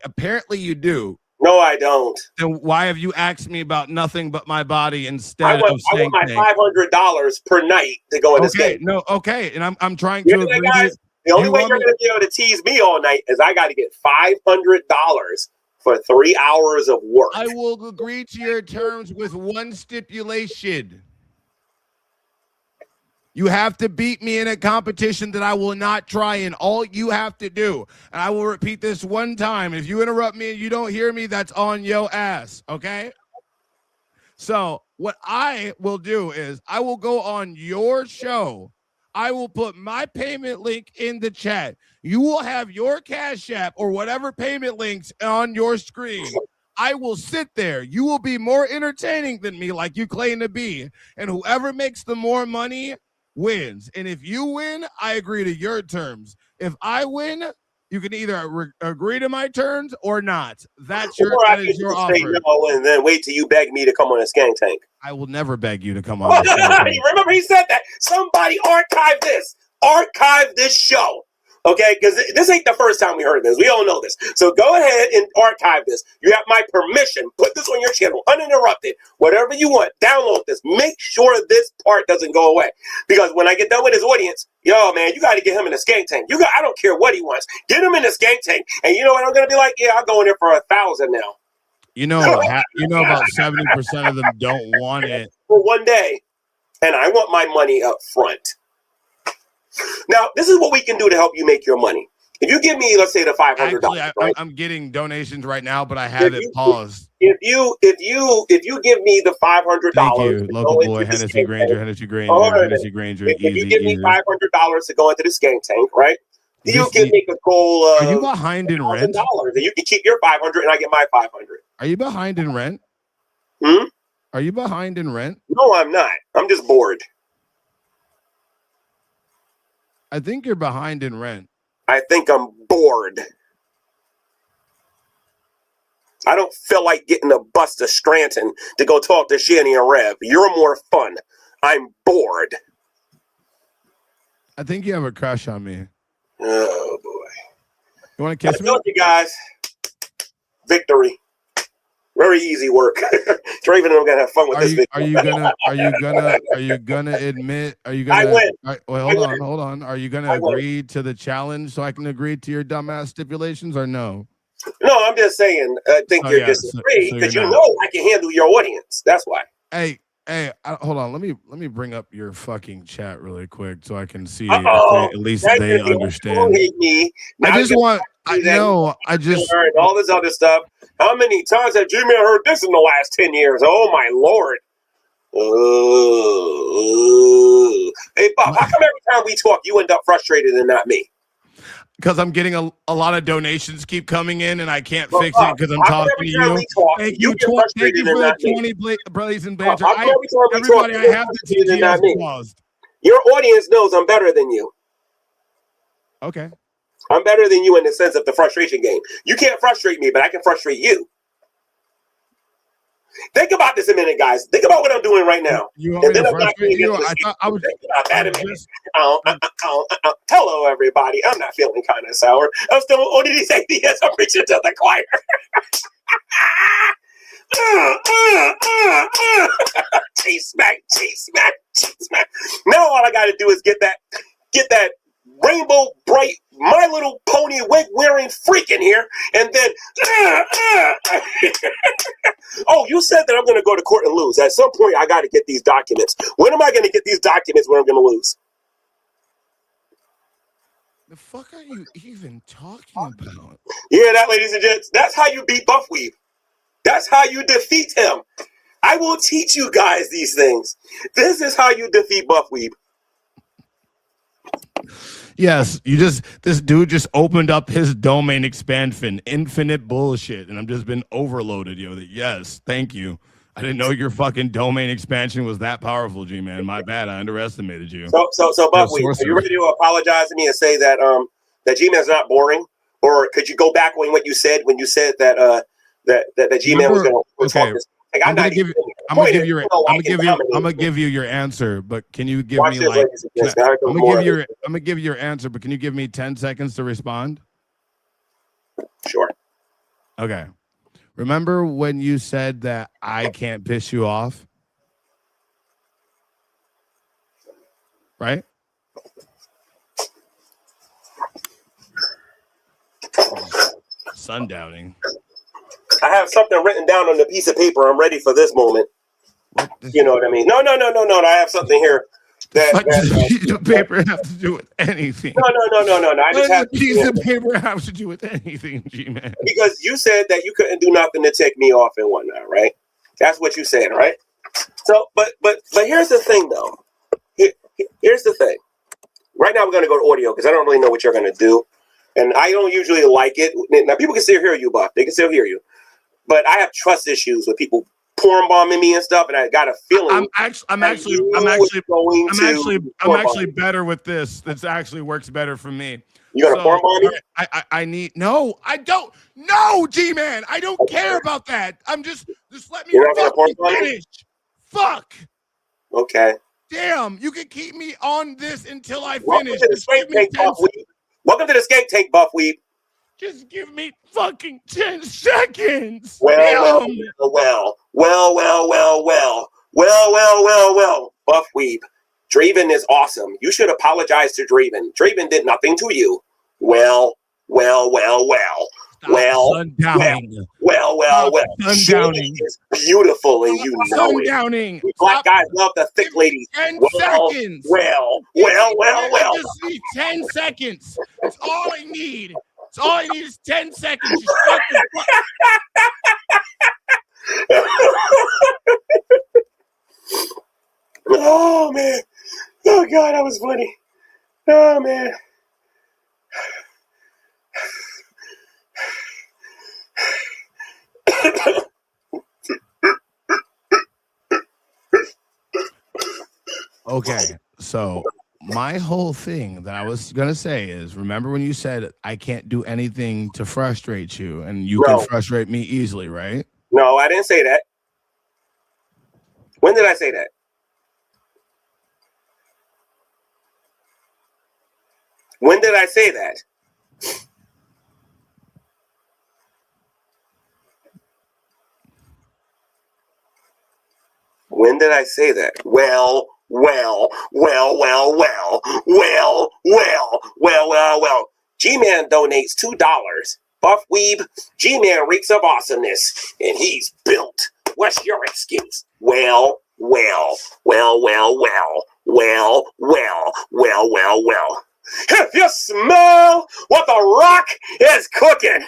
Apparently you do. No, I don't. Then why have you asked me about nothing but my body instead of Skank Tank? I want my $500 per night to go in this game. No, okay. And I'm trying to agree. Guys, the only way you're going to be able to tease me all night is I got to get $500 for 3 hours of work. I will agree to your terms with one stipulation. You have to beat me in a competition that I will not try in. All you have to do, and I will repeat this one time, if you interrupt me and you don't hear me, that's on your ass, okay? So what I will do is I will go on your show. I will put my payment link in the chat. You will have your Cash App or whatever payment links on your screen. I will sit there. You will be more entertaining than me like you claim to be. And whoever makes the more money wins. And if you win, I agree to your terms. If I win, you can either agree to my terms or not. That is your offer. No, and then wait till you beg me to come on a Skank Tank. I will never beg you to come on. Remember he said that. Somebody archive this. Archive this show. Okay, because this ain't the first time we heard this. We all know this. So go ahead and archive this. You have my permission. Put this on your channel, uninterrupted. Whatever you want, download this. Make sure this part doesn't go away. Because when I get done with his audience, yo, man, you got to get him in the Skank Tank. I don't care what he wants. Get him in the Skank Tank. And you know what I'm going to be like? Yeah, I'll go in there for 1,000 now. About 70% of them don't want it. For one day. And I want my money up front. Now, this is what we can do to help you make your money. If you give me, let's say, the $500, actually, right? I'm getting donations right now, but I have it paused. If you give me the $500, thank you, local boy, Hennessy Granger. If you give me $500 to go into the Skank Tank, right? You can make a goal of. Are you behind in rent? And you can keep your $500, and I get my $500. Are you behind in rent? Are you behind in rent? No, I'm not. I'm just bored. I think you're behind in rent. I think I'm bored. I don't feel like getting a bus to Scranton to go talk to Shanny and Rev. You're more fun. I'm bored. I think you have a crush on me. Oh, boy. You want to kiss me? You guys. Victory. Remember very easy work. Draven and I'm gonna have fun with this video. Are you gonna admit? Are you I gonna? win. Wait, I win. hold on. Are you gonna I win. agree to the challenge so I can agree to your dumbass stipulations or no? No, I'm just saying. I think Oh you're yeah, disagreeing because you're you not. know I can handle your audience. That's why. Hey, hold on. Let me bring up your fucking chat really quick so I can see Uh-oh. if at least Now they you're gonna understand. hate me. Now I just want. I just. and all this other stuff. How many times have Jimmy heard this in the last 10 years? Oh my lord. Hey Bob, how come every time we talk you end up frustrated and not me? Because I'm getting a lot of donations keep coming in and I can't Well, fix it because I'm talking to you. Thank you for the 20 Blaze and Banter. Everybody, I have the TTS paused. Your audience knows I'm better than you. Okay. I'm better than you in the sense of the frustration game. You can't frustrate me, but I can frustrate you. Think about this a minute, guys. Think about what I'm doing right now. You want me to frustrate you? I thought I was. Think about that a minute. Hello, everybody. I'm not feeling kind of sour. I'm still on these ideas. I'm preaching to the choir. Cheese smack, cheese smack, cheese smack. Now all I got to do is get that rainbow bright My Little Pony wig wearing freak in here, and then oh, you said that I'm going to go to court and lose. At some point, I got to get these documents. When am I going to get these documents when I'm going to lose? The fuck are you even talking about? Yeah, that, ladies and gents, that's how you beat Buffweeb. That's how you defeat him. I will teach you guys these things. This is how you defeat Buffweeb. Yes, this dude just opened up his domain expansion, infinite bullshit, and I'm just been overloaded, yo. Yes, thank you. I didn't know your fucking domain expansion was that powerful, G-Man. My bad, I underestimated you. So Buffweeb, are you ready to apologize to me and say that that G-Man's not boring? Or could you go back on what you said when you said that that G-Man was going to talk this? Like, I'm gonna give you your answer, but can you give me like? I'm gonna give you your answer, but can you give me 10 seconds to respond? Sure. Okay. Remember when you said that I can't piss you off? Right? Sundowning. I have something written down on a piece of paper. I'm ready for this moment. You know what I mean? No. I have something here. The paper have to do with anything. No. I just have a piece of paper have to do with anything, G-Man. Because you said that you couldn't do nothing to tick me off and whatnot, right? That's what you said, right? So, but here's the thing, though. Here's the thing. Right now, we're going to go to audio because I don't really know what you're going to do, and I don't usually like it. Now, people can still hear you, Buff. They can still hear you, but I have trust issues with people porn bombing me and stuff, and I got a feeling. I'm actually better with this. This actually works better for me. You got a porn bomb me? I don't. No, G-Man. I don't care about that. I'm just let me fucking finish. Fuck. Okay. Damn, you can keep me on this until I finish. Welcome to the Skank Tank, Buffweeb. Welcome to the Skank Tank, Buffweeb. Just give me fucking 10 seconds. Well. Buffweeb, Draven is awesome. You should apologize to Draven. Draven did nothing to you. Well. Sundowning. She is beautiful, and you know Sundowning. it. Black guys love the thick ladies. 10 seconds. I just need 10 seconds. That's all I need. That's all I need is 10 seconds. Oh man. Oh God, that was funny. Oh man. Okay, so my whole thing that I was going to say is, remember when you said I can't do anything to frustrate you and you can frustrate me easily, right? No, I didn't say that. When did I say that? When did I say that? When did I say that? Well. G-Man donates $2. Buffweeb, G-Man reeks of awesomeness, and he's built. What's your excuse? Well. If you smell what the Rock is cooking.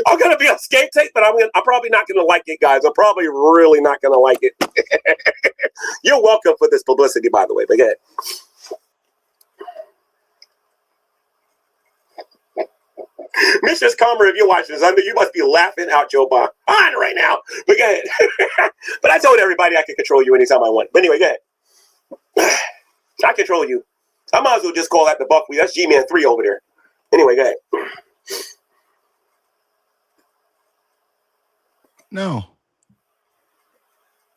I'm gonna be on Skank Tank, but I'm probably not gonna like it, guys. I'm probably really not gonna like it. You're welcome for this publicity, by the way. But go ahead. Mrs. Comer, if you're watching this, I know you must be laughing out your behind right now. But go ahead. But I told everybody I could control you anytime I want. But anyway, go ahead. I control you. I might as well just call that the Buckwheat. That's G-Man 3 over there. Anyway, go ahead. No,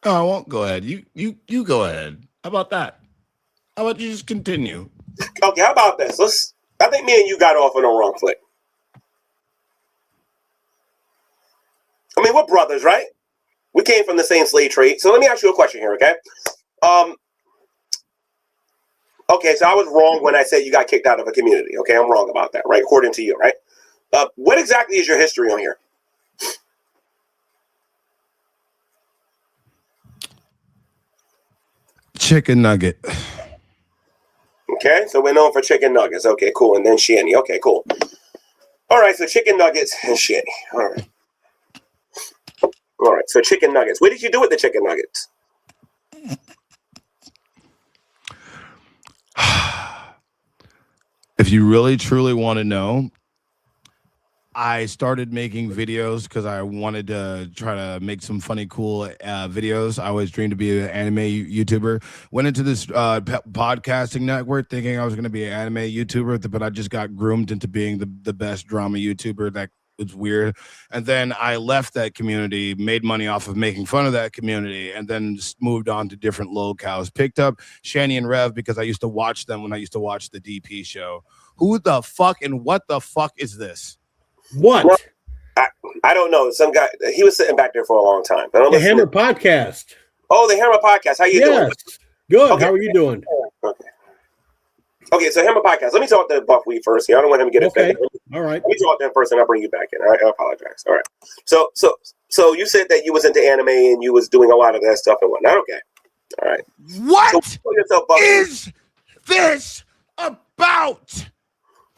I won't go ahead. You go ahead. How about that? How about you just continue? Okay, how about this? I think me and you got off on the wrong foot. I mean, we're brothers, right? We came from the same slave trade. So let me ask you a question here, okay? Okay, so I was wrong when I said you got kicked out of a community. Okay, I'm wrong about that, right? According to you, right? What exactly is your history on here? Chicken nugget. Okay, so we're known for chicken nuggets. Okay, cool. And then Shanny. Okay, cool. All right, so chicken nuggets and Shanny. All right. All right, so chicken nuggets. What did you do with the chicken nuggets? If you really truly want to know, I started making videos because I wanted to try to make some funny, cool videos. I always dreamed to be an anime YouTuber. Went into this podcasting network thinking I was going to be an anime YouTuber, but I just got groomed into being the best drama YouTuber. That was weird. And then I left that community, made money off of making fun of that community, and then just moved on to different locales. Picked up Shanny and Rev because I used to watch them when I used to watch the DP show. Who the fuck and what the fuck is this? What? Well, I don't know. Some guy, he was sitting back there for a long time. But the Hammer Podcast. Oh, the Hammer Podcast. How you doing? Good. Okay. How are you doing? Okay, so Hammer Podcast. Let me talk to Buffweed first here. I don't want him to get offended. All right. Let me talk to him first, and I'll bring you back in. All right, I apologize. All right. So you said that you was into anime and you was doing a lot of that stuff and whatnot. Okay. All right. What is this about?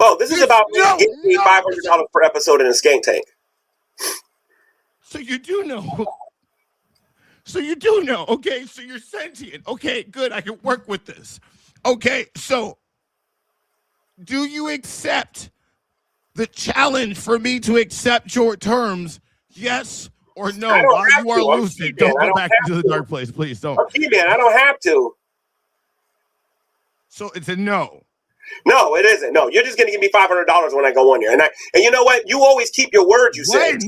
Oh, this is about getting me $500 per episode in a Skank Tank. So you do know. Okay, so you're sentient. Okay, good. I can work with this. Okay, so do you accept the challenge for me to accept your terms? Yes or no? While you are lucid, don't go back into the dark place, please. Don't. Man, I don't have to. So it's a no. No, it isn't. No, you're just gonna give me $500 when I go on there, and you know what? You always keep your word. You said.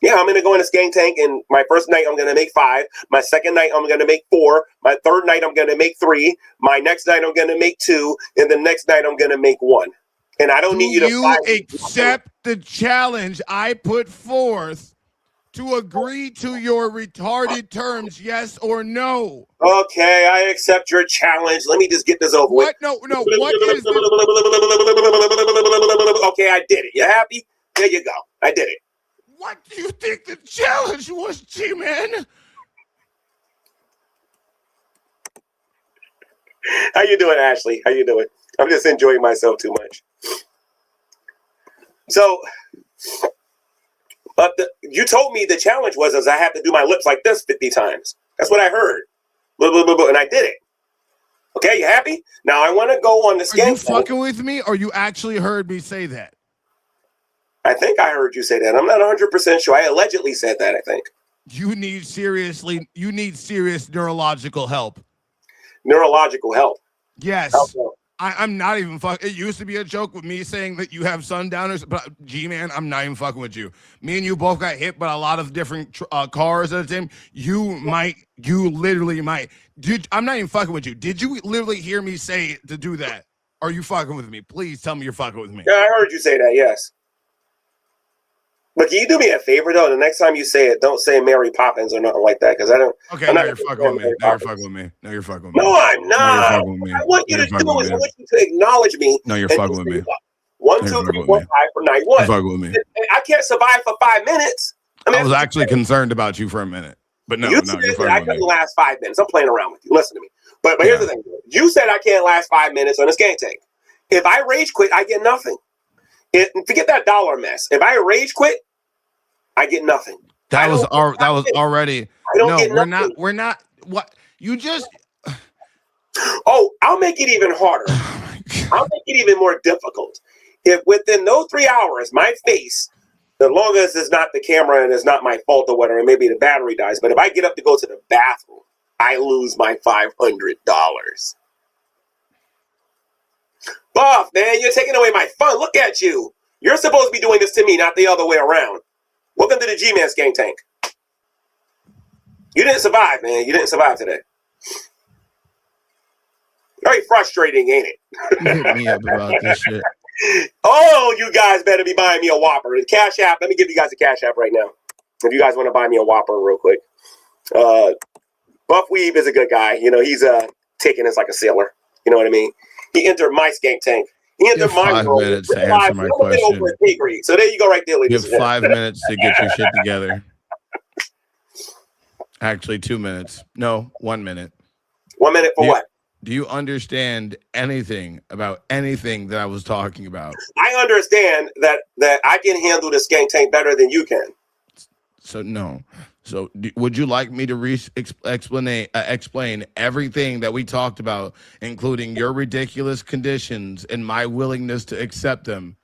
Yeah, I'm gonna go in a Skank Tank, and my first night I'm gonna make 5. My second night I'm gonna make 4. My third night I'm gonna make 3. My next night I'm gonna make 2, and the next night I'm gonna make 1. And I don't need you to. You accept the challenge I put forth to agree to your retarded terms, yes or no? Okay, I accept your challenge. Let me just get this over with. No. What is this? Okay, I did it. You happy? There you go. I did it. What do you think the challenge was, G-Man? How you doing, Ashley? How you doing? I'm just enjoying myself too much. So, but you told me the challenge was I had to do my lips like this 50 times. That's what I heard. And I did it. Okay, you happy? Now I want to go on the Skank. Are you fucking with me, or you actually heard me say that? I think I heard you say that. I'm not 100% sure. I allegedly said that, I think. You need serious neurological help. Neurological help? Yes. I'm not even fucking. It used to be a joke with me saying that you have sundowners, but G-Man, I'm not even fucking with you. Me and you both got hit by a lot of different cars at the time. You literally might. Dude, I'm not even fucking with you. Did you literally hear me say to do that? Are you fucking with me? Please tell me you're fucking with me. Yeah, I heard you say that, yes. But can you do me a favor though? The next time you say it, don't say Mary Poppins or nothing like that, because I don't. Okay, I'm now not you're a big fucking fan with of me. Mary Now you're Poppins. fucking with me. Now you're fucking with me. No, I'm Now you're not. fucking with me. What I want you Now to you're do fucking with is I me. want you to acknowledge me. No, you're and fucking just with say, me. One, No, you're two, fucking three, with four, me. five for night You're one. fucking with me. I can't survive for 5 minutes. I mean, I was that's what actually you said. concerned about you for a minute, but no, You no, said you're that I fucking with couldn't me. last 5 minutes. I'm playing around with you. Listen to me. But here's Yeah. the thing. You said I can't last 5 minutes on a Skank Tank. If I rage quit, I get nothing. Forget that dollar mess. If I rage quit, I get nothing. That was nothing. already. I don't No, get we're nothing. not. We're not. What you just? Oh, I'll make it even harder. Oh my God. I'll make it even more difficult. If within those 3 hours, my face, as long as it's not the camera and it's not my fault or whatever, maybe the battery dies, but if I get up to go to the bathroom, I lose my $500. Buff, man, you're taking away my fun. Look at you. You're supposed to be doing this to me, not the other way around. Welcome to the G-Man Skank Tank. You didn't survive, man. You didn't survive today. Very frustrating, ain't it? You hit me up about this shit. Oh, you guys better be buying me a Whopper. The Cash App. Let me give you guys a Cash App right now. If you guys want to buy me a Whopper real quick. Buffweeb is a good guy. You know, he's taking us like a sailor. You know what I mean? He entered my Skank Tank. He entered my 5 world. minutes to answer my question. So there you go right there, You ladies have and gentlemen. 5 minutes to get your shit together. Actually, 2 minutes. No, 1 minute. 1 minute for what? Do you understand anything about anything that I was talking about? I understand that I can handle the Skank Tank better than you can. So no. So would you like me to explain everything that we talked about, including your ridiculous conditions and my willingness to accept them?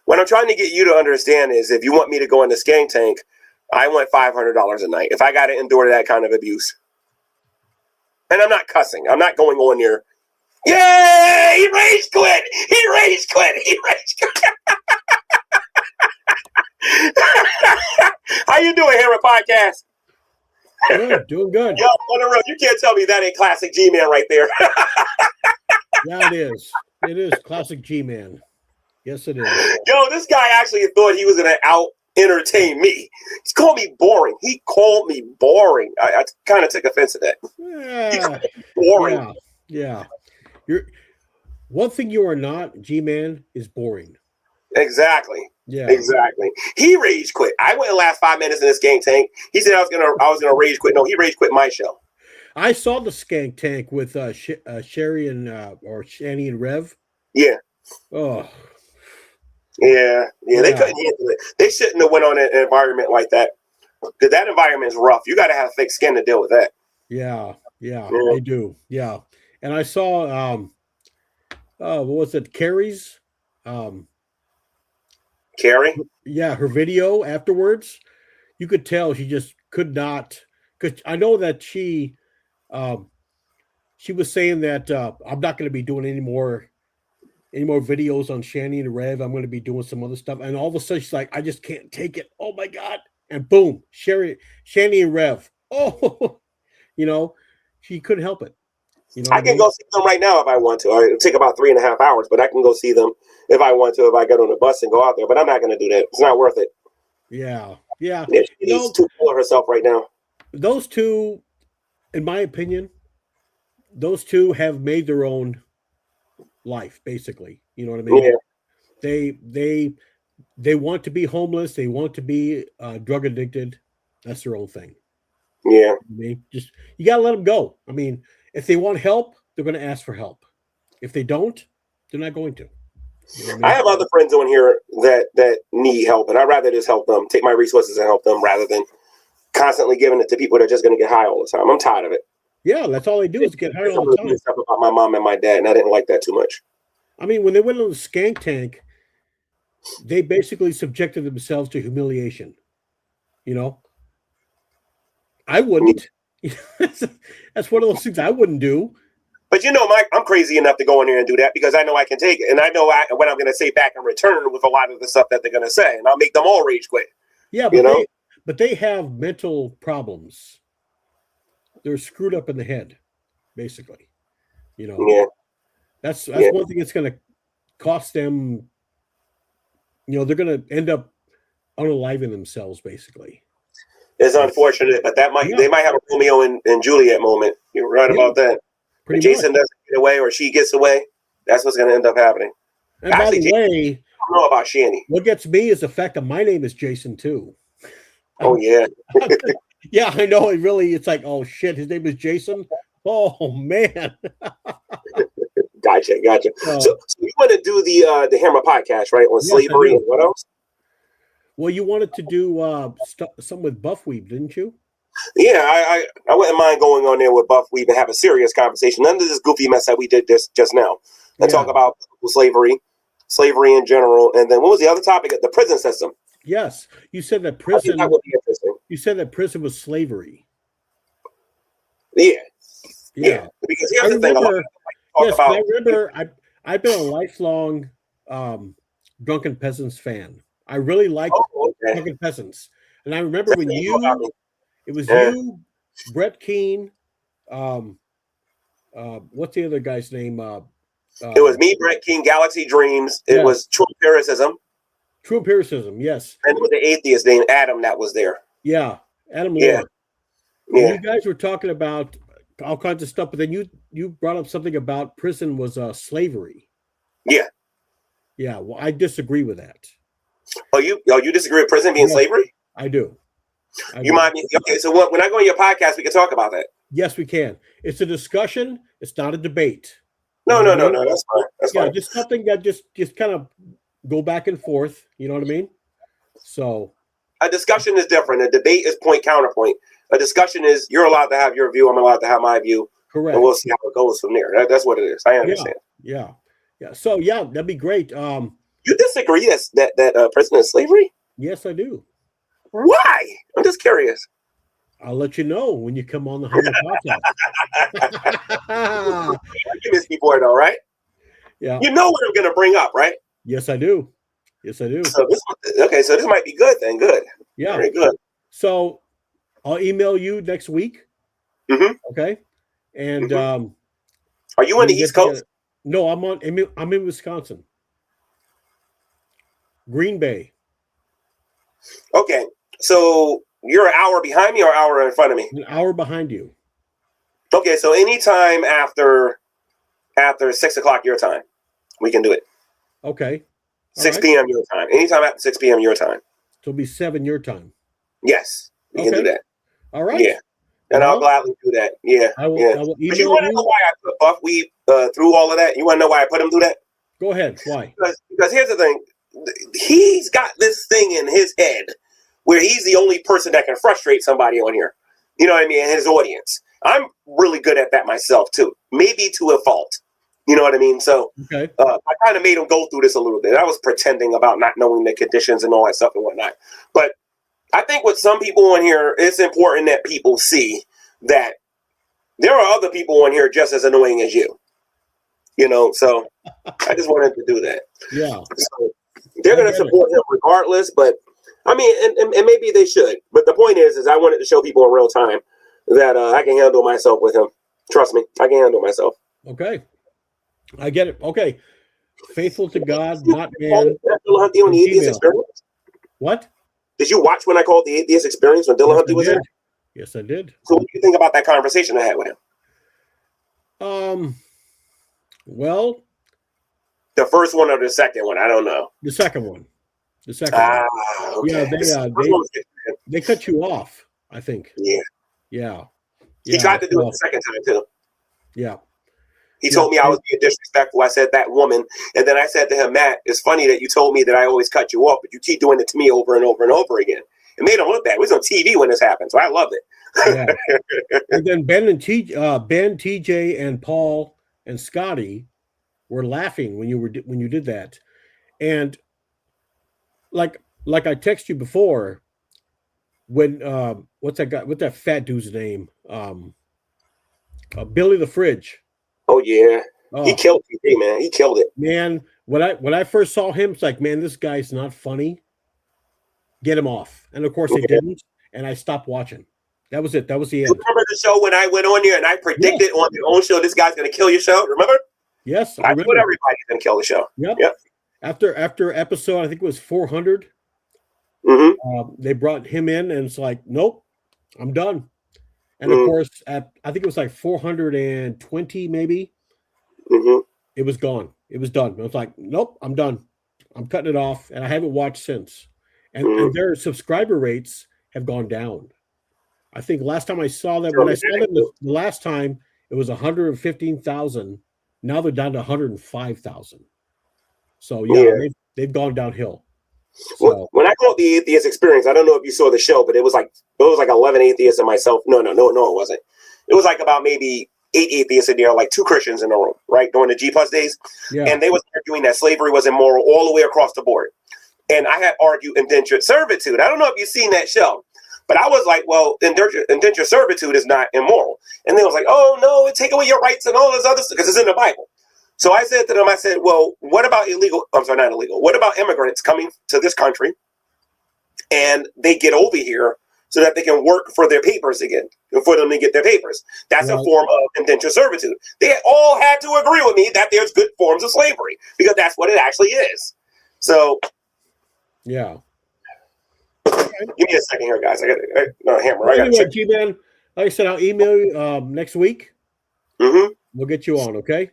What I'm trying to get you to understand is if you want me to go in the Skank Tank, I want $500 a night. If I got to endure that kind of abuse. And I'm not cussing. I'm not going on there. Yay! He rage quit! He rage quit! He rage quit! How you doing here at podcast? Good, doing good. Yo, on the road, you can't tell me that ain't classic G-Man right there. Yeah, it is. It is classic G-Man. Yes, it is. Yo, this guy actually thought he was going to out-entertain me. He's called me boring. He called me boring. I kind of took offense to that. Yeah, Boring. yeah. You're one thing you are not, G-Man, is boring. Exactly. Yeah, Exactly. He rage quit. I went the last 5 minutes in this Skank Tank. He said I was gonna rage quit. No, he rage quit my show. I saw the Skank Tank with Sherry and or Shani and Rev. Yeah. Oh, Yeah. They Yeah. couldn't handle it. They shouldn't have went on an environment like that. Because that environment is rough. You got to have thick skin to deal with that. yeah, they do. Yeah, and I saw what was it, Carrie's? Carrie? Yeah, her video afterwards. You could tell she just could not. Because I know that she was saying that I'm not going to be doing any more videos on Shani and Rev. I'm going to be doing some other stuff. And all of a sudden she's like, I just can't take it. Oh my God. And boom, Shani and Rev. Oh, she couldn't help it. I can go see them right now if I want to. It'll take about 3.5 hours, but I can go see them if I want to, if I get on the bus and go out there. But I'm not going to do that. It's not worth it. Yeah. She's too full of herself right now. Those two, in my opinion, those two have made their own life, basically. You know what I mean? Yeah. They want to be homeless. They want to be drug addicted. That's their own thing. Yeah. I mean, just you got to let them go. I mean, if they want help, they're going to ask for help. If they don't, they're not going to. You know what I mean? I have other friends on here that need help, and I'd rather just help them, take my resources and help them rather than constantly giving it to people that are just going to get high all the time. I'm tired of it. Yeah, that's all they do is get high all the time. Stuff about my mom and my dad, and I didn't like that too much. I mean, when they went on the Skank Tank, they basically subjected themselves to humiliation. I wouldn't. That's one of those things I wouldn't do. But I'm crazy enough to go in there and do that because I know I can take it, and I know what I'm going to say back in return with a lot of the stuff that they're going to say, and I'll make them all rage quit. Yeah, but they have mental problems. They're screwed up in the head, basically. Yeah. That's one thing that's going to cost them. They're going to end up unaliving themselves, basically. It's unfortunate, but they might have a Romeo and Juliet moment. You're right about that. When Jason doesn't get away or she gets away, that's what's going to end up happening. And by the way, I don't know about Shanny. What gets me is the fact that my name is Jason too. Oh yeah. Yeah, I know. It's like, oh shit, his name is Jason. Oh man. Gotcha. So you want to do the Hammer podcast, right? On slavery and what else? Well, you wanted to do something with buffweeb, didn't you? Yeah, I wouldn't mind going on there with buffweeb and have a serious conversation. None of this goofy mess that we did just now. And talk about slavery in general, and then what was the other topic? The prison system. Yes, you said that prison. That would be interesting. You said that prison was slavery. Yeah. Because here's the thing. I remember. I've been a lifelong Drunken Peasants fan. I really liked Drunken Peasants, and I remember when it was you, Brett Keane. What's the other guy's name? It was me, Brett King, Galaxy Dreams. It was True Empiricism. True Empiricism, yes. And with the atheist named Adam that was there. Yeah, Adam Yeah. Lord. You guys were talking about all kinds of stuff, but then you brought up something about prison was slavery. Yeah. Yeah, well, I disagree with that. Oh, you disagree with prison being slavery? I do. Mind me? Okay, so when I go on your podcast, we can talk about that. Yes, we can. It's a discussion. It's not a debate. No. That's fine. That's fine. Just something that just kind of go back and forth. You know what I mean? So a discussion is different. A debate is point counterpoint. A discussion is you're allowed to have your view. I'm allowed to have my view. Correct. And we'll see how it goes from there. That's what it is. I understand. Yeah. So that'd be great. You disagree that prison is slavery? Yes, I do. Why? I'm just curious. I'll let you know when you come on the Hummer podcast. You miss me for it, though, right? Yeah. You know what I'm going to bring up, right? Yes, I do. So this might be good then. Good. Yeah. Very good. So I'll email you next week. Mm-hmm. Okay. And are you on the East Coast? No, I'm in Wisconsin. Green Bay. Okay. So you're an hour behind me or an hour in front of me? An hour behind you. Okay, so anytime after 6 o'clock your time, we can do it. Okay. 6 p.m. your time. Anytime after 6 p.m. your time. So it'll be 7 your time. Yes, we can do that. All right. Yeah. And I'll gladly do that. Yeah. I will email you want to know why I put buffweeb through all of that? You want to know why I put him through that? Go ahead. Why? Because here's the thing. He's got this thing in his head where he's the only person that can frustrate somebody on here. You know what I mean? And his audience. I'm really good at that myself, too. Maybe to a fault. You know what I mean? So I kind of made him go through this a little bit. I was pretending about not knowing the conditions and all that stuff and whatnot. But I think with some people on here, it's important that people see that there are other people on here just as annoying as you. You know, so I just wanted to do that. Yeah. So they're going to support him regardless, but I mean, and maybe they should. But the point is I wanted to show people in real time that I can handle myself with him. Trust me, I can handle myself. Okay. I get it. Okay. Faithful to God, not man. On the Atheist Experience? What? Did you watch when I called the Atheist Experience when Dillahunty was there? Yes, I did. So what do you think about that conversation I had with him? Well, the first one or the second one? I don't know. The second one. Okay. Yeah, they cut you off, I think. Yeah. He tried to do it the second time too. Yeah. He told me I was being disrespectful. I said that woman. And then I said to him, Matt, it's funny that you told me that I always cut you off, but you keep doing it to me over and over and over again. It made him look bad. It was on TV when this happened, so I loved it. Yeah. And then Ben, TJ, and Paul and Scotty were laughing when you did that. And like I texted you before, when what's that guy? What's that fat dude's name? Billy the Fridge. Oh yeah, he killed TV, man. He killed it, man. When I first saw him, it's like, man, this guy's not funny. Get him off. And of course they didn't, and I stopped watching. That was it. That was the end. You remember the show when I went on there and I predicted on your own show this guy's going to kill your show? Remember? Yes, I told everybody he's gonna kill the show. Yep. Yep. After episode, I think it was 400. They brought him in, and it's like, nope, I'm done. And of course, at I think it was like 420, maybe. It was gone. It was done. I was like, nope, I'm done. I'm cutting it off, and I haven't watched since. And their subscriber rates have gone down. I think last time I saw that, when I saw them the last time, it was 115,000. Now they're down to 105,000. So they've gone downhill. So when I called the atheist experience, I don't know if you saw the show, but it was like 11 atheists and myself. No, it wasn't. It was like about maybe 8 atheists in there, like 2 Christians in the room, right, during the G+ days. Yeah. And they was arguing that slavery was immoral all the way across the board. And I had argued indentured servitude. I don't know if you've seen that show, but I was like, well, indentured servitude is not immoral. And they was like, oh, no, take away your rights and all this other stuff because it's in the Bible. So I said to them, well, what about not illegal. What about immigrants coming to this country and they get over here so that they can work for their papers again, for them to get their papers? That's a form of indentured servitude. They all had to agree with me that there's good forms of slavery because that's what it actually is. So, yeah. Give me a second here, guys. I got a hammer. I got to G-Man, like I said, I'll email you next week. We'll get you on, okay?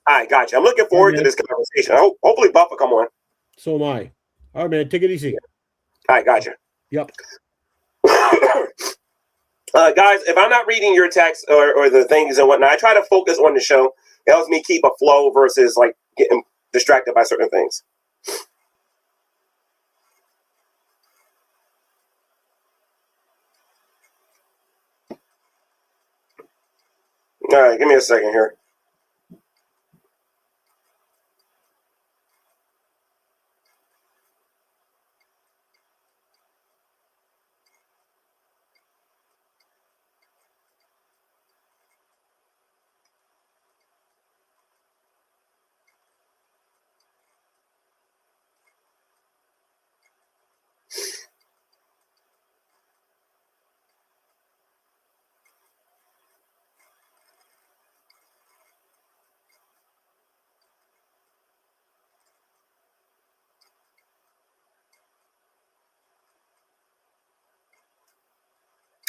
All right, gotcha. I'm looking forward to this conversation. Hopefully Buff will come on. So am I. All right, man. Take it easy. All right, gotcha. Yep. Guys, if I'm not reading your text or the things and whatnot, I try to focus on the show. It helps me keep a flow versus like getting distracted by certain things. All right, give me a second here.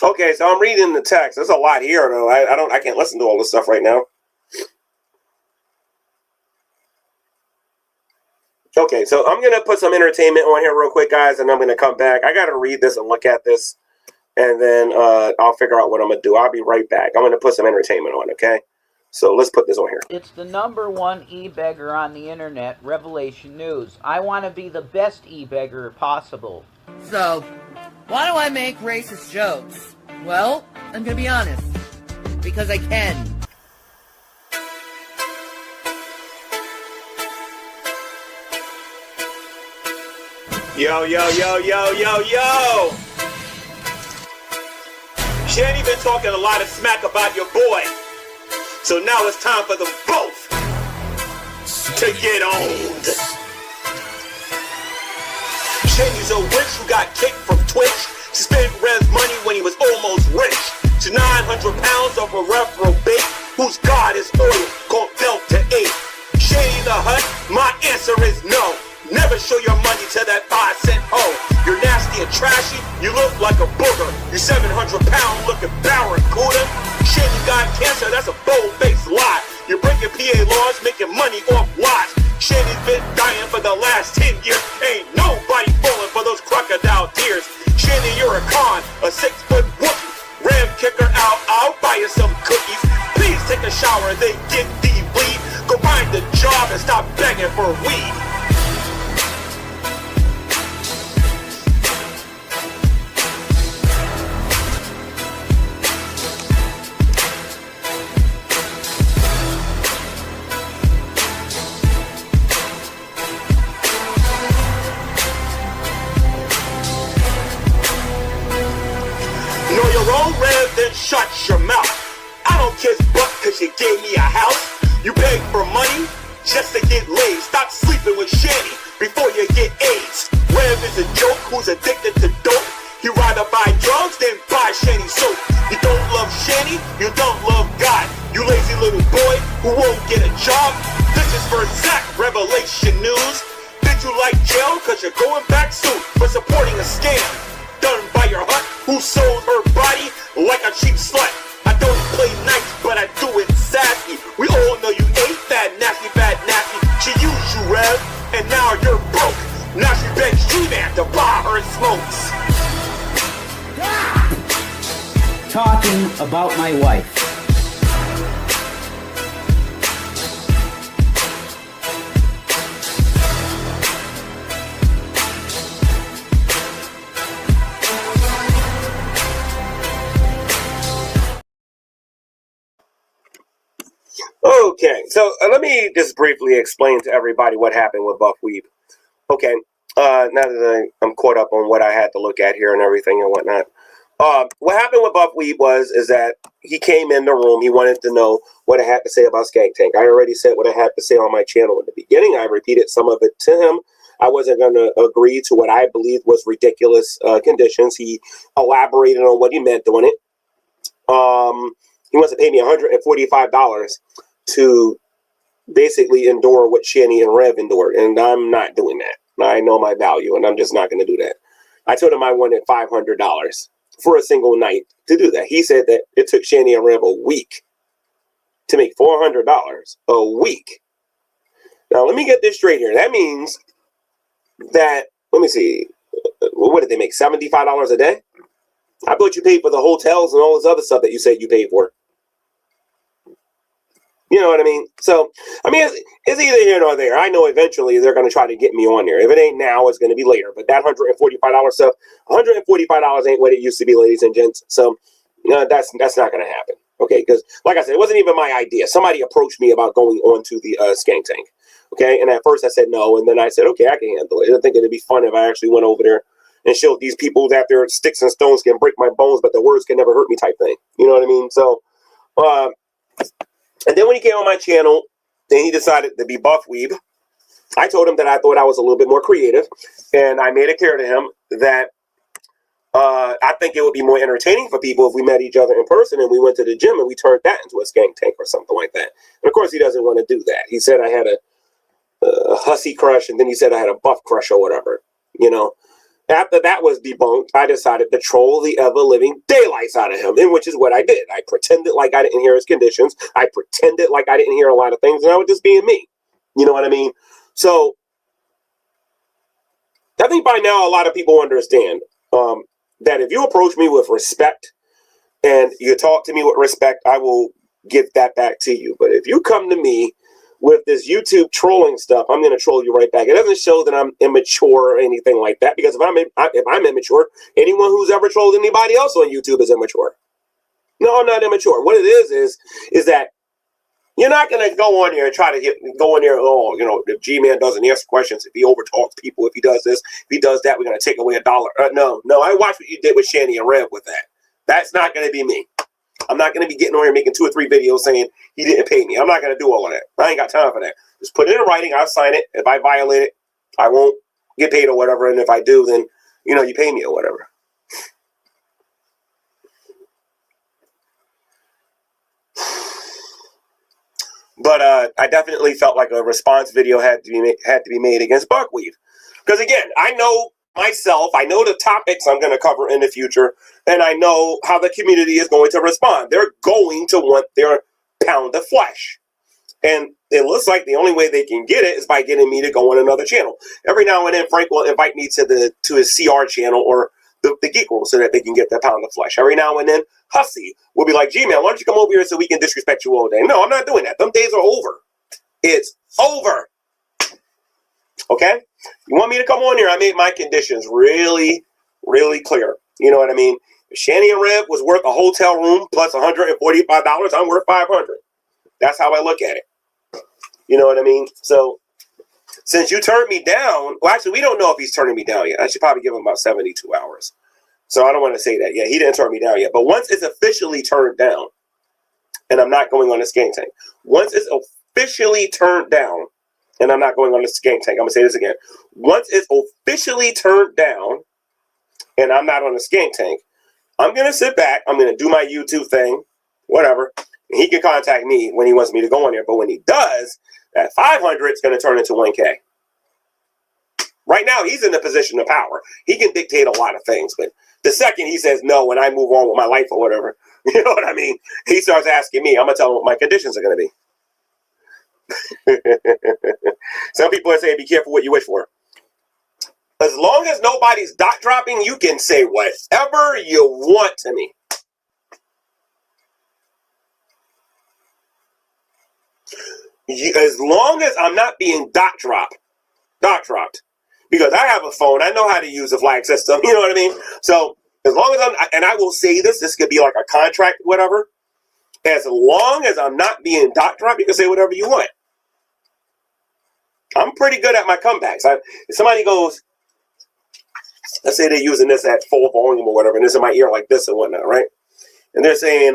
Okay, so I'm reading the text. There's a lot here, though. I can't listen to all this stuff right now. Okay, so I'm gonna put some entertainment on here real quick, guys, and I'm gonna come back. I gotta read this and look at this, and then I'll figure out what I'm gonna do. I'll be right back. I'm gonna put some entertainment on, okay? So let's put this on here. It's the #1 e-beggar on the internet, Revelation News. I want to be the best e-beggar possible. So, why do I make racist jokes? Well, I'm gonna be honest. Because I can. Yo. Shanny been talking a lot of smack about your boy. So now it's time for them both to get owned. Shanny's a witch who got kicked from Twitch. She spent Rev's money when he was almost rich. She's 900 pounds of a reprobate whose god is oil called Delta 8. Shanny the Hut, my answer is no. Never show your money to that 5-cent hoe. You're nasty and trashy, you look like a booger. You 700-pound looking barracuda. Shit, you got cancer, that's a bold-faced lie. You're breaking PA laws, making money off lies. Shanny's been dying for the last 10 years. Ain't nobody falling for those crocodile tears. Shanny, you're a con, a 6-foot whoopie. Ram kicker out, I'll buy you some cookies. Please take a shower, then get the bleed. Go find a job and stop begging for weed. Then shut your mouth. I don't kiss butt cause you gave me a house. You beg for money just to get laid. Stop sleeping with Shanny before you get AIDS. Rev is a joke who's addicted to dope. He rather buy drugs than buy Shanny soap. You don't love Shanny, you don't love God. You lazy little boy who won't get a job. exact revelation news. Did you like jail? Cause you're going back soon for supporting a scam done by your hut who sold her body like a cheap slut. I don't play nice, but I do it sassy. We all know you ate that nasty, fat, nasty. She used you, Rev, and now you're broke. Now she begs G-Man to buy her smokes. Talking about my wife. Okay, so let me just briefly explain to everybody what happened with buffweeb. Okay, now that I'm caught up on what I had to look at here and everything and whatnot. What happened with buffweeb is that he came in the room. He wanted to know what I had to say about Skank Tank. I already said what I had to say on my channel in the beginning. I repeated some of it to him. I wasn't going to agree to what I believed was ridiculous conditions. He elaborated on what he meant doing it. He wants to pay me $145 to basically endure what Shanny and Rev endured, and I'm not doing that. I know my value, and I'm just not going to do that. I told him I wanted $500 for a single night to do that. He said that it took Shanny and Rev a week to make $400 a week. Now, let me get this straight here. That means that, let me see, what did they make, $75 a day? I thought you paid for the hotels and all this other stuff that you said you paid for. You know what I mean? So, I mean, it's either here nor there. I know eventually they're going to try to get me on there. If it ain't now, it's going to be later. But that $145 stuff, $145 ain't what it used to be, ladies and gents. So, that's not going to happen. Okay, because like I said, it wasn't even my idea. Somebody approached me about going on to the Skank Tank. Okay, and at first I said no, and then I said, okay, I can handle it. I think it'd be fun if I actually went over there and showed these people that their sticks and stones can break my bones, but the words can never hurt me type thing. You know what I mean? So, and then when he came on my channel, then he decided to be buffweeb. I told him that I thought I was a little bit more creative, and I made it clear to him that I think it would be more entertaining for people if we met each other in person and we went to the gym and we turned that into a Skank Tank or something like that. And of course, he doesn't want to do that. He said I had a hussy crush, and then he said I had a buff crush or whatever. You know, after that was debunked, I decided to troll the ever-living daylights out of him, and which is what I did. I pretended like I didn't hear his conditions. I pretended like I didn't hear a lot of things, and I was just being me. You know what I mean? So I think by now a lot of people understand that if you approach me with respect and you talk to me with respect, I will give that back to you. But if you come to me with this YouTube trolling stuff, I'm going to troll you right back. It doesn't show that I'm immature or anything like that, because if I'm immature, anyone who's ever trolled anybody else on YouTube is immature. No, I'm not immature. What it is that you're not going to go on here and try to go in there, oh, you know, if G-Man doesn't answer questions, if he overtalks people, if he does this, if he does that, we're going to take away $1. No, I watched what you did with Shanny and Rev with that. That's not going to be me. I'm not going to be getting on here making 2 or 3 videos saying he didn't pay me. I'm not going to do all of that. I ain't got time for that. Just put it in writing. I'll sign it. If I violate it, I won't get paid or whatever. And if I do, then, you know, you pay me or whatever. But I definitely felt like a response video had to be made against buffweeb. Because, again, I know myself, I know the topics I'm going to cover in the future, and I know how the community is going to respond. They're going to want their pound of flesh. And it looks like the only way they can get it is by getting me to go on another channel. Every now and then, Frank will invite me to his CR channel or the Geek Room so that they can get that pound of flesh. Every now and then, Hussy will be like, G-Man, why don't you come over here so we can disrespect you all day? No, I'm not doing that. Them days are over. It's over. Okay? You want me to come on here? I made my conditions really, really clear. You know what I mean? If Shanny and Rev was worth a hotel room plus $145, I'm worth $500. That's how I look at it. You know what I mean? So, since you turned me down, well, actually, we don't know if he's turning me down yet. I should probably give him about 72 hours. So I don't want to say that yet. He didn't turn me down yet. But once it's officially turned down, and I'm not going on the Skank Tank. Once it's officially turned down, and I'm not going on the Skank Tank. I'm going to say this again. Once it's officially turned down, and I'm not on the Skank Tank, I'm going to sit back. I'm going to do my YouTube thing, whatever. And he can contact me when he wants me to go on there. But when he does, That 500 is going to turn into 1K. Right now, he's in the position of power. He can dictate a lot of things, but the second he says no when I move on with my life or whatever, you know what I mean? He starts asking me. I'm going to tell him what my conditions are going to be. Some people are saying, be careful what you wish for. As long as nobody's dot dropping, you can say whatever you want to me. As long as I'm not being dot dropped, because I have a phone, I know how to use the flag system, you know what I mean? So as long as and I will say this could be like a contract, whatever. As long as I'm not being dot dropped, you can say whatever you want. I'm pretty good at my comebacks. If somebody goes, let's say they're using this at full volume or whatever, and it's in my ear like this and whatnot, right? And they're saying,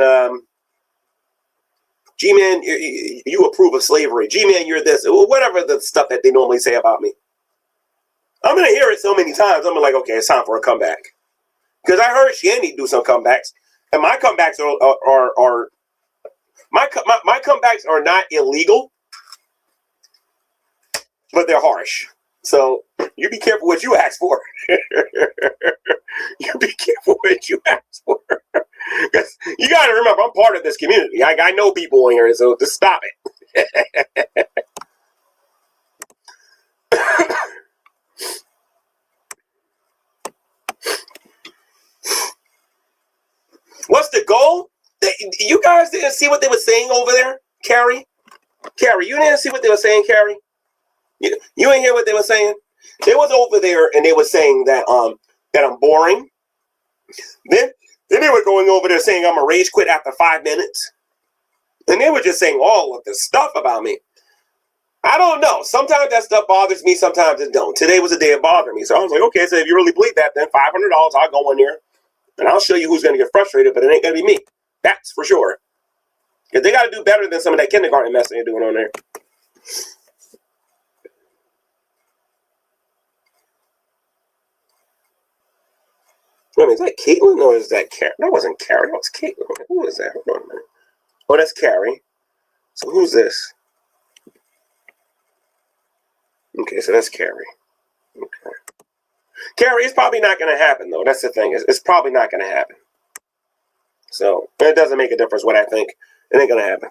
G-Man, you approve of slavery. G-Man, you're this. Whatever the stuff that they normally say about me. I'm going to hear it so many times. I'm like, okay, it's time for a comeback. Because I heard Shanny do some comebacks. And my comebacks are my comebacks are not illegal, but they're harsh. So you be careful what you ask for. You be careful what you ask for. Because you got to remember, I'm part of this community. I know people in here, so just stop it. What's the goal? You guys didn't see what they were saying over there, Carrie? Carrie, you didn't see what they were saying, Carrie? You didn't hear what they were saying? They was over there and they were saying that that I'm boring. Then they were going over there saying I'm a rage quit after 5 minutes. And they were just saying all of this stuff about me. I don't know. Sometimes that stuff bothers me, sometimes it don't. Today was a day it bothered me. So I was like, okay, so if you really believe that, then $500, I'll go in there. And I'll show you who's going to get frustrated, but it ain't going to be me. That's for sure. Because they got to do better than some of that kindergarten mess they're doing on there. Wait a minute, is that Caitlin or is that Carrie? That wasn't Carrie. That was Caitlin. Who is that? Hold on a minute. Oh, that's Carrie. So who's this? Okay, so that's Carrie. Okay. Carrie, it's probably not going to happen, though. That's the thing. It's probably not going to happen. So it doesn't make a difference what I think. It ain't going to happen.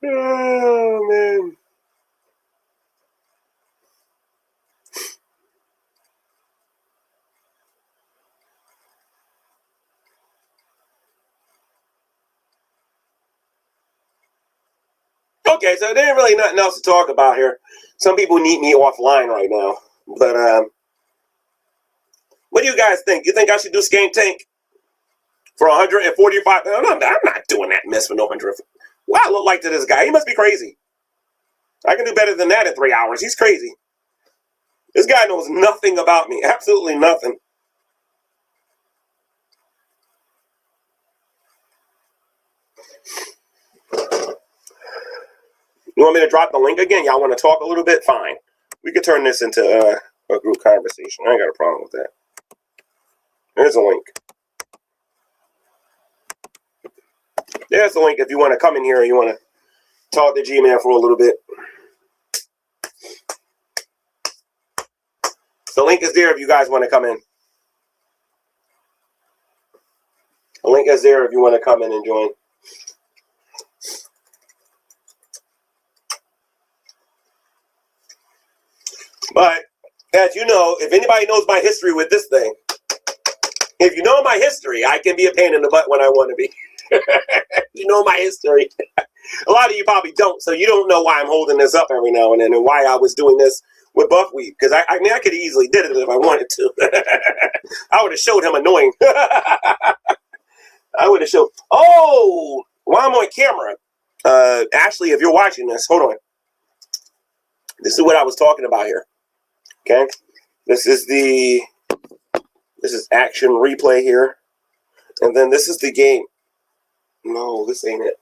Oh, man. Okay, so there ain't really nothing else to talk about here. Some people need me offline right now. But what do you guys think? You think I should do Skank Tank for 145? I'm not doing that mess for no 100. What I look like to this guy? He must be crazy. I can do better than that in 3 hours. He's crazy. This guy knows nothing about me. Absolutely nothing. You want me to drop the link again? Y'all want to talk a little bit? Fine. We could turn this into a group conversation. I ain't got a problem with that. There's a link. There's the link if you want to come in here and you want to talk to G-Man for a little bit. The link is there if you guys want to come in. The link is there if you want to come in and join. But, as you know, if anybody knows my history with this thing, if you know my history, I can be a pain in the butt when I want to be. You know my history. A lot of you probably don't, so you don't know why I'm holding this up every now and then and why I was doing this with buffweeb. Because I mean, I could have easily did it if I wanted to. I would have showed him annoying. I would have showed. Oh, while I'm on camera, Ashley, if you're watching this, hold on. This is what I was talking about here. Okay, this is action replay here, and then this is the game. No, this ain't it.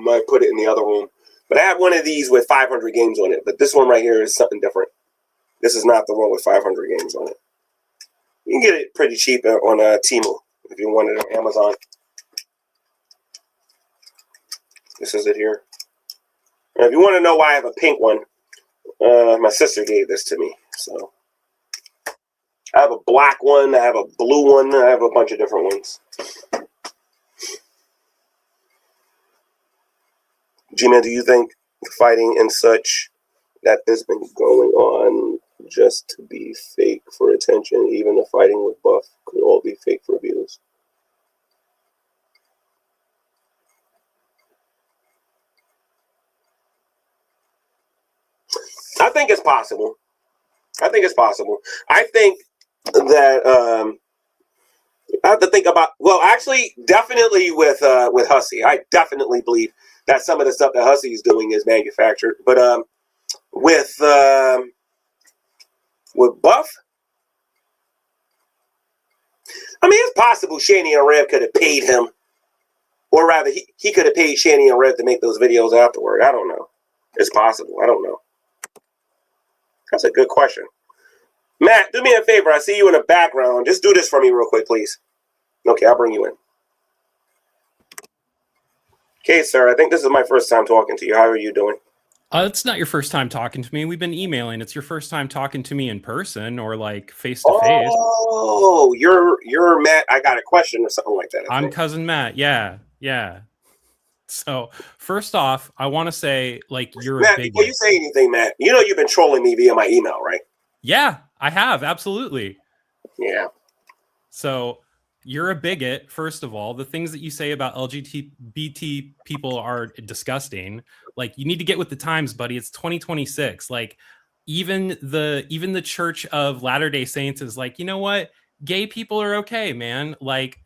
I put it in the other room. But I have one of these with 500 games on it. But this one right here is something different. This is not the one with 500 games on it. You can get it pretty cheap on Temu if you want it on Amazon. This is it here. And if you want to know why I have a pink one, my sister gave this to me. So I have a black one, I have a blue one, I have a bunch of different ones. G-Man, do you think fighting and such that has been going on just to be fake for attention, even the fighting with Buff could all be fake for views? I think it's possible. I think it's possible. I think that I have to think about. Well, actually, definitely with Hussey, I definitely believe that some of the stuff that Hussey is doing is manufactured. But with Buff, I mean, it's possible Shanny and Rev could have paid him, or rather, he could have paid Shanny and Rev to make those videos afterward. I don't know. It's possible. I don't know. That's a good question. Matt, do me a favor. I see you in the background. Just do this for me real quick, please. Okay, I'll bring you in. Okay, sir. I think this is my first time talking to you. How are you doing? It's not your first time talking to me. We've been emailing. It's your first time talking to me in person or like face to face. Oh, you're Matt. I got a question or something like that. I'm cousin Matt. Yeah. So first off, I want to say like you're Matt, a big. Before you say anything, Matt, you know you've been trolling me via my email, right? Yeah, I have. Absolutely. Yeah. So you're a bigot, first of all. The things that you say about LGBT people are disgusting. Like, you need to get with the times, buddy. It's 2026. Like, even the Church of Latter-day Saints is like, you know what? Gay people are okay, man. Like,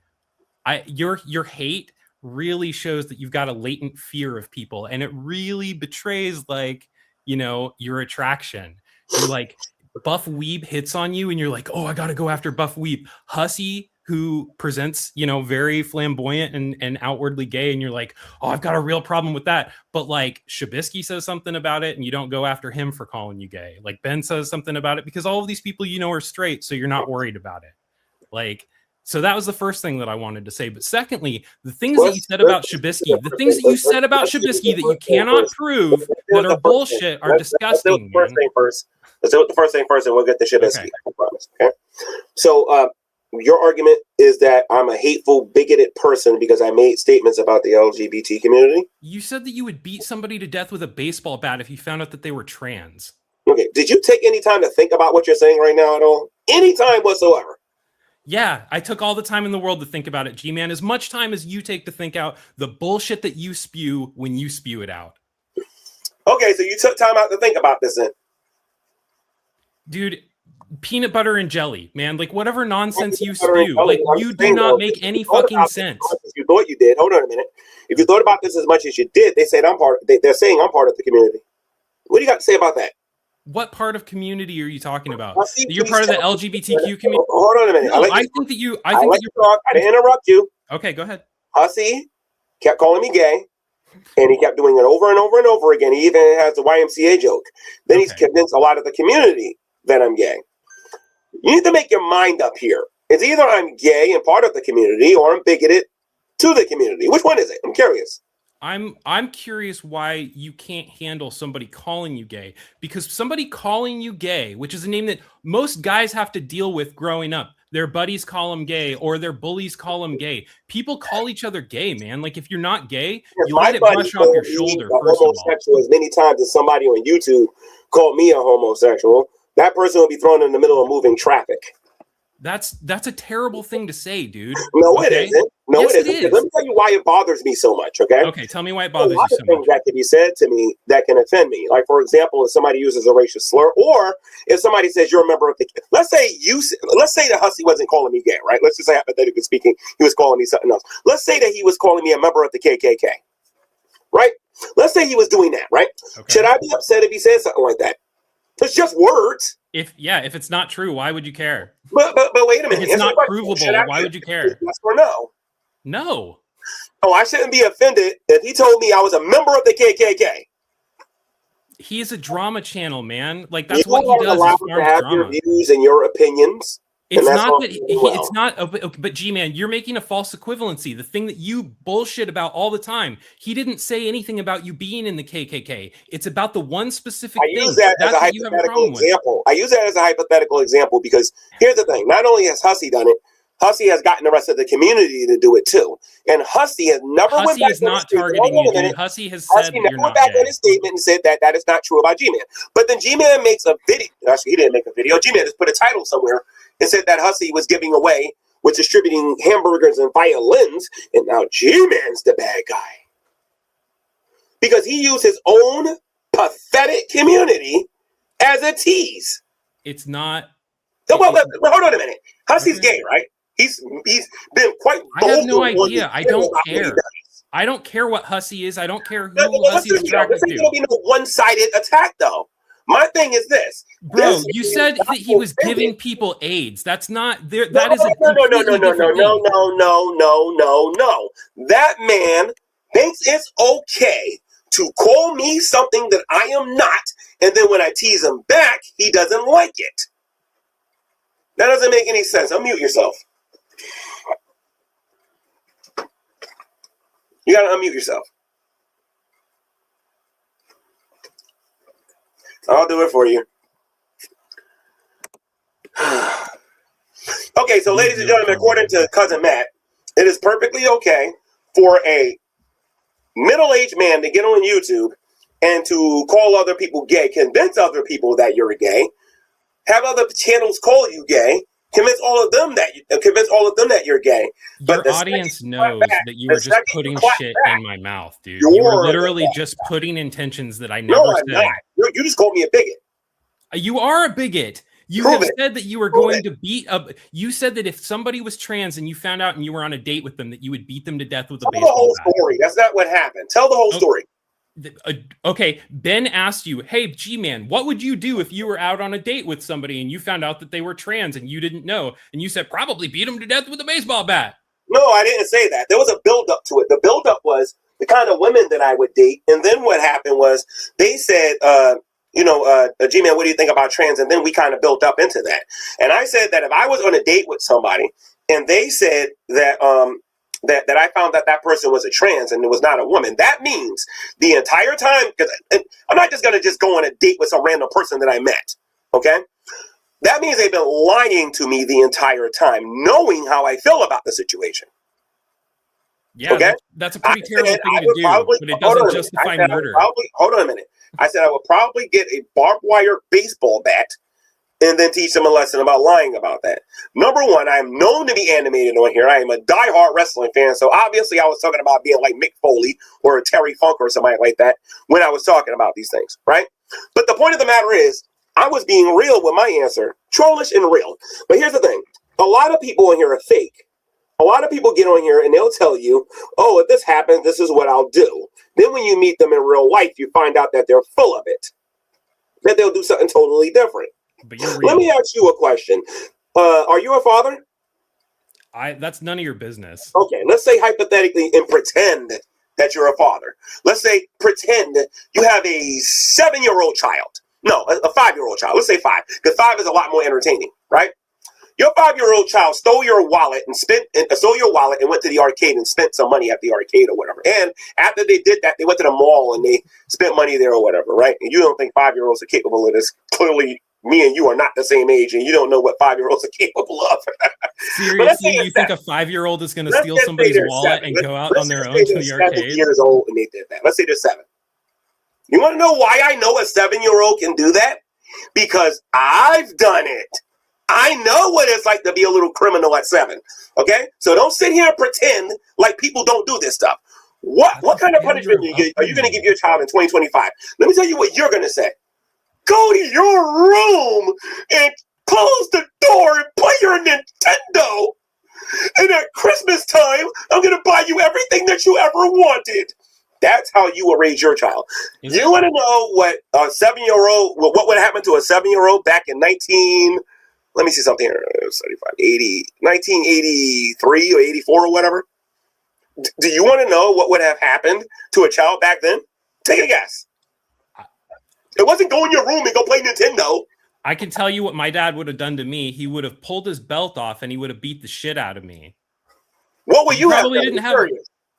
your hate really shows that you've got a latent fear of people, and it really betrays, like, you know, your attraction. You're like, buffweeb hits on you and you're like, oh, I gotta go after buffweeb. Hussey, who presents, you know, very flamboyant and outwardly gay, and you're like, oh, I've got a real problem with that. But like Shabisky says something about it and you don't go after him for calling you gay. Like Ben says something about it because all of these people, you know, are straight, so you're not worried about it. Like, so that was the first thing that I wanted to say. But secondly, the things that you said about Shabisky, the things that you said about Shabisky that you cannot prove that are bullshit are disgusting. Let's do it the first thing first, and we'll get the Shabisky. Okay. I promise. Okay. So your argument is that I'm a hateful, bigoted person because I made statements about the LGBT community? You said that you would beat somebody to death with a baseball bat if you found out that they were trans. Okay. Did you take any time to think about what you're saying right now at all? Any time whatsoever? Yeah, I took all the time in the world to think about it, G-Man. As much time as you take to think out the bullshit that you spew when you spew it out. Okay, so you took time out to think about this then? Dude, peanut butter and jelly, man. Like, whatever nonsense you spew, like, you do not make any fucking sense. You thought you did. Hold on a minute. If you thought about this as much as you did, they're saying I'm part of the community. What do you got to say about that? What part of community are you talking about? See, You're part of the LGBTQ community? Hold on a minute. No, I think that you're... I didn't interrupt you. Okay, go ahead. Hussey kept calling me gay, and he kept doing it over and over and over again. He even has the YMCA joke. Then he's convinced a lot of the community that I'm gay. You need to make your mind up here. It's either I'm gay and part of the community, or I'm bigoted to the community. Which one is it? I'm curious. I'm curious why you can't handle somebody calling you gay, because somebody calling you gay, which is a name that most guys have to deal with growing up. Their buddies call them gay, or their bullies call them gay. People call each other gay, man. Like, if you're not gay, you let it brush off your shoulder. First of all, as many times as somebody on YouTube called me a homosexual, that person will be thrown in the middle of moving traffic. That's a terrible thing to say, dude. No, it isn't. No, yes, it isn't. Let me tell you why it bothers me so much, okay? Okay, tell me why it bothers you so much. A lot of things that can be said to me that can offend me. Like, for example, if somebody uses a racial slur, or if somebody says you're a member of the... Let's say that Hussey wasn't calling me gay, right? Let's just say, hypothetically speaking, he was calling me something else. Let's say that he was calling me a member of the KKK, right? Let's say he was doing that, right? Okay. Should I be upset if he said something like that? It's just words. If it's not true, why would you care? But wait a minute. If it's not provable, why would you care? Yes or no? No. Oh, I shouldn't be offended if he told me I was a member of the KKK. He's a drama channel, man. Like that's You what he are does. allowed Is to farms have your drama. views and your opinions. It's and that's not all that very well. it's not. But G-Man, you're making a false equivalency. The thing that you bullshit about all the time. He didn't say anything about you being in the KKK. It's about the one specific I thing. use that as That's a what you have a hypothetical problem with. example. I use that as a hypothetical example because here's the thing. Not only has Hussey done it, Hussey has gotten the rest of the community to do it too. And Hussey has never went Hussey back is on his not statement. targeting Hold you, on a minute. dude. Hussey has Hussey said that never you're went not back gay. on his statement and said that that is not true about G-Man. But then G-Man makes a video. Actually, he didn't make a video. G-Man just put a title somewhere and said that Hussey was giving away, was distributing hamburgers and violins, and now G-Man's the bad guy. Because he used his own pathetic community as a tease. It's not. Well, hold on a minute. Hussey's gay, right? He's been quite bold. I have no on idea. I don't care. I don't care what Hussey is. I don't care who Hussey is attracted to. This ain't gonna be no one-sided attack, though. My thing is this, bro. You said that he was giving people AIDS. That's not there. That is a no. That man thinks it's okay to call me something that I am not, and then when I tease him back, he doesn't like it. That doesn't make any sense. Unmute yourself. You gotta unmute yourself. I'll do it for you. Okay, so ladies and gentlemen, according to Cousin Matt, it is perfectly okay for a middle-aged man to get on YouTube and to call other people gay, convince other people that you're gay, have other channels call you gay, convince all of them that you're gay. But your audience knows that you were just putting shit in my mouth, dude. You were literally just putting intentions that I never said. Not. You just called me a bigot. You are a bigot. You have said that you were going to beat up. You said that if somebody was trans and you found out and you were on a date with them, that you would beat them to death with a baseball bat. Tell the whole story. That's not what happened. Tell the whole story. Okay, Ben asked you, hey, G-Man, what would you do if you were out on a date with somebody and you found out that they were trans and you didn't know? And you said, probably beat them to death with a baseball bat. No, I didn't say that. There was a build-up to it. The build-up was the kind of women that I would date. And then what happened was they said, G-Man, what do you think about trans? And then we kind of built up into that. And I said that if I was on a date with somebody and they said that that I found that person was a trans and it was not a woman, that means the entire time, because I'm not just going to go on a date with some random person that I met, okay? That means they've been lying to me the entire time, knowing how I feel about the situation. Yeah, okay? That's a pretty terrible thing to do, but it doesn't justify murder. Hold on a minute. I said I would probably get a barbed wire baseball bat and then teach them a lesson about lying about that. Number one, I am known to be animated on here. I am a diehard wrestling fan, so obviously I was talking about being like Mick Foley or a Terry Funk or somebody like that when I was talking about these things, right? But the point of the matter is, I was being real with my answer, trollish and real. But here's the thing. A lot of people in here are fake. A lot of people get on here and they'll tell you, oh, if this happens, this is what I'll do. Then when you meet them in real life, you find out that they're full of it, that they'll do something totally different. But you're real. Let me ask you a question. Are you a father? That's none of your business. Okay, let's say hypothetically and pretend that you're a father. Let's say pretend you have a 7-year-old child. No, a 5-year-old child. Let's say 5, because 5 is a lot more entertaining, right? Your 5-year-old child stole your wallet and went to the arcade and spent some money at the arcade or whatever. And after they did that, they went to the mall and they spent money there or whatever, right? And you don't think 5-year-olds are capable of this. Clearly, me and you are not the same age, and you don't know what 5-year-olds are capable of. Seriously, you think a 5-year-old is going to steal somebody's wallet and go out on their own to the arcade? 7 years old and they did that. Let's say they're 7. You want to know why I know a 7-year-old can do that? Because I've done it. I know what it's like to be a little criminal at 7. Okay? So don't sit here and pretend like people don't do this stuff. What kind of punishment are you going to give your child in 2025? Let me tell you what you're going to say. Go to your room and close the door and play your Nintendo. And at Christmas time, I'm going to buy you everything that you ever wanted. That's how you will raise your child. You want to know what a 7-year-old, what would happen to a 7-year-old back in 1983 or 84 or whatever? Do you want to know what would have happened to a child back then? Take a guess. It wasn't go in your room and go play Nintendo. I can tell you what my dad would have done to me. He would have pulled his belt off and he would have beat the shit out of me. What would you have done?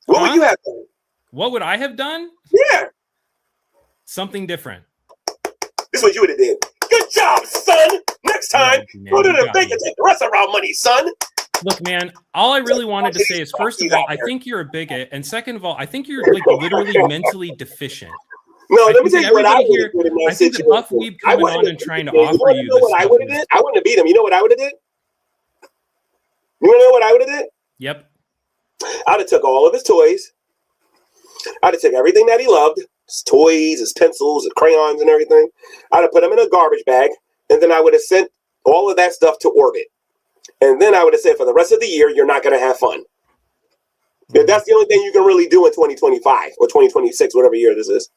What would you have done? What would I have done? Yeah. Something different. This is what you would have did. Good job, son. Next time, go to the bank and take the rest of our money, son. Look, man, all I really wanted to say is, first of all, I think you're a bigot. And second of all, I think you're like literally mentally deficient. No, let me tell you what I would have did in that I think the buffweeb coming on and trying to offer you know what I would have did? I wouldn't have beat him. You know what I would have did? You want to know what I would have did? Yep. I'd have took all of his toys. I'd have took everything that he loved, his toys, his pencils, his crayons and everything. I'd have put them in a garbage bag, and then I would have sent all of that stuff to orbit. And then I would have said, for the rest of the year, you're not going to have fun. That's the only thing you can really do in 2025 or 2026, whatever year this is.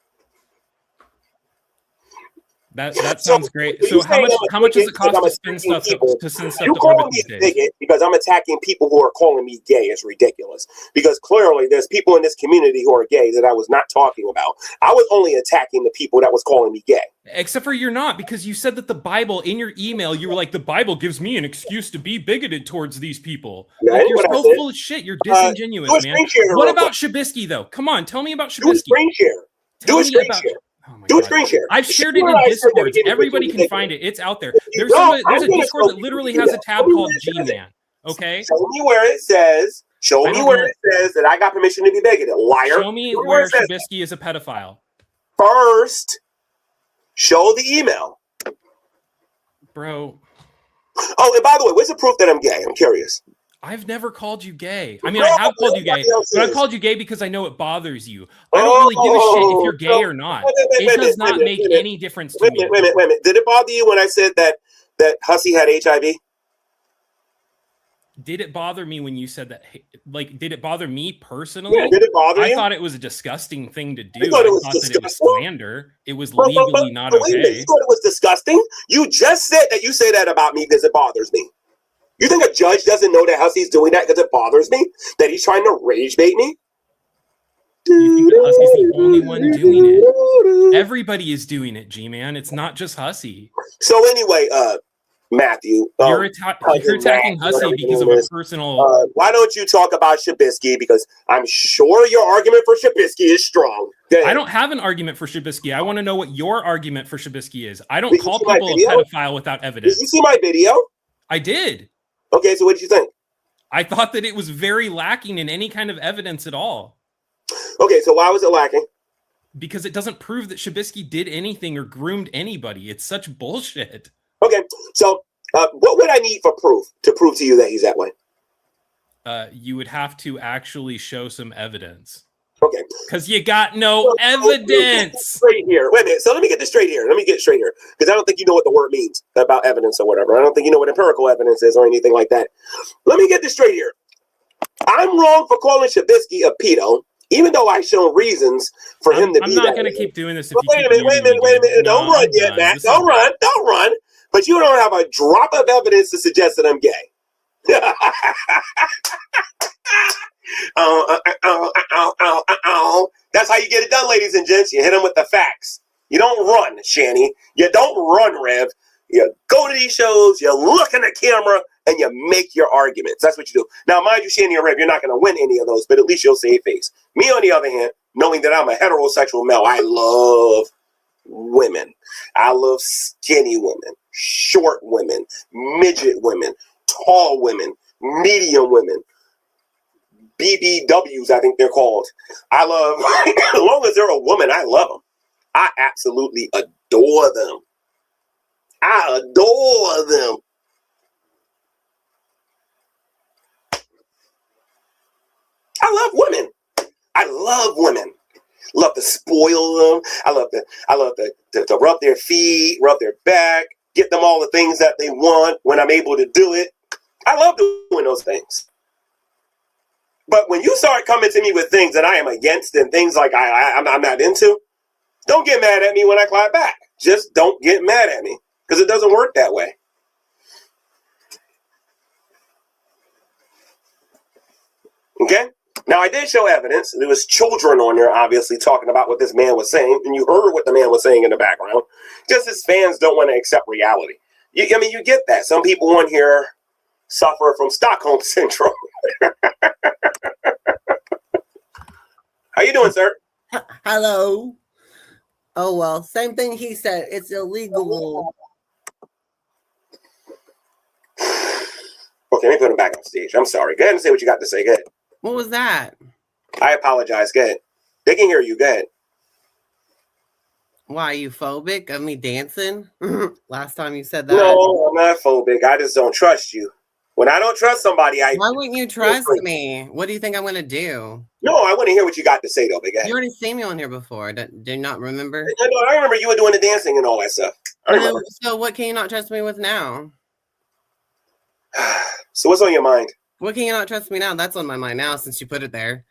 That sounds great. So how much does it cost to send stuff to orbit these days? Bigot because I'm attacking people who are calling me gay is ridiculous. Because clearly there's people in this community who are gay that I was not talking about. I was only attacking the people that was calling me gay. Except for you're not, because you said that the Bible, in your email, you were like, the Bible gives me an excuse to be bigoted towards these people. Like, you're so full of shit. You're disingenuous, man. What about Shabisky, though? Come on, tell me about Shabisky. Do a screen share. Do a screen share. Do a screen share. I've shared it in Discord. Everybody can find it. It's out there. There's a Discord that literally has a tab called G-Man. Okay? Show me where it says. Show me where it says that I got permission to be bigoted. Liar. Show me where Shabisky is a pedophile. First, show the email. Bro. Oh, and by the way, where's the proof that I'm gay? I'm curious. I've never called you gay. I mean, I have called you gay, but I've called you gay because I know it bothers you. I don't really give a shit if you're gay or not. It does not make any difference to me. Wait a minute. Did it bother you when I said that Hussey had HIV? Did it bother me when you said that? Like, did it bother me personally? Yeah, did it bother you? I thought it was a disgusting thing to do. I thought that it was slander. It was legally not okay. You thought it was disgusting? You just said that you say that about me because it bothers me. You think a judge doesn't know that Hussey's doing that because it bothers me? That he's trying to rage bait me? You think that Hussey's the only one doing it? Everybody is doing it, G-Man. It's not just Hussey. So anyway, Matthew, you're attacking Hussey because of a personal. Why don't you talk about Shabisky? Because I'm sure your argument for Shabisky is strong. I don't have an argument for Shabisky. I want to know what your argument for Shabisky is. I don't call people a pedophile without evidence. Did you see my video? I did. Okay, so what did you think? I thought that it was very lacking in any kind of evidence at all. Okay, so why was it lacking? Because it doesn't prove that Shabisky did anything or groomed anybody. It's such bullshit. Okay, so what would I need for proof to prove to you that he's that way? You would have to actually show some evidence. Okay. Because you got no evidence. Straight here. Wait a minute. So let me get this straight here. Let me get it straight here. Because I don't think you know what the word means about evidence or whatever. I don't think you know what empirical evidence is or anything like that. Let me get this straight here. I'm wrong for calling Shabisky a pedo, even though I've shown reasons for him to be that. I'm not going to keep doing this. Wait a minute. Don't run yet, Matt. Don't run. But you don't have a drop of evidence to suggest that I'm gay. That's how you get it done, ladies and gents. You hit them with the facts. You don't run, Shanny. You don't run, Rev. You go to these shows, you look in the camera, and you make your arguments. That's what you do. Now, mind you, Shanny and Rev, you're not going to win any of those, but at least you'll save face. Me, on the other hand, knowing that I'm a heterosexual male, I love women. I love skinny women, short women, midget women, tall women, medium women. BBWs, I think they're called. I love, as long as they're a woman, I love them. I absolutely adore them. I adore them. I love women. I love women. Love to spoil them. I love to rub their feet, rub their back, get them all the things that they want when I'm able to do it. I love doing those things. But when you start coming to me with things that I am against and things like I'm not into, don't get mad at me when I clap back. Just don't get mad at me because it doesn't work that way. Okay? Now, I did show evidence. There was children on there, obviously, talking about what this man was saying, and you heard what the man was saying in the background. Just as fans don't want to accept reality. I mean, you get that. Some people on here suffer from Stockholm syndrome. How you doing, sir? Hello. Oh, well, same thing he said. It's illegal. Okay, let me put him back on stage. I'm sorry. Go ahead and say what you got to say. Go ahead. What was that? I apologize. Go ahead. They can hear you. Go ahead. Why, are you phobic of me dancing? Last time you said that. No, I'm not phobic. I just don't trust you. When I don't trust somebody, Why wouldn't you trust me? What do you think I'm going to do? No, I want to hear what you got to say, though. Big guy. You already seen me on here before. Do you not remember? No, I remember you were doing the dancing and all that stuff. I remember. So what can you not trust me with now? So what's on your mind? What can you not trust me now? That's on my mind now since you put it there.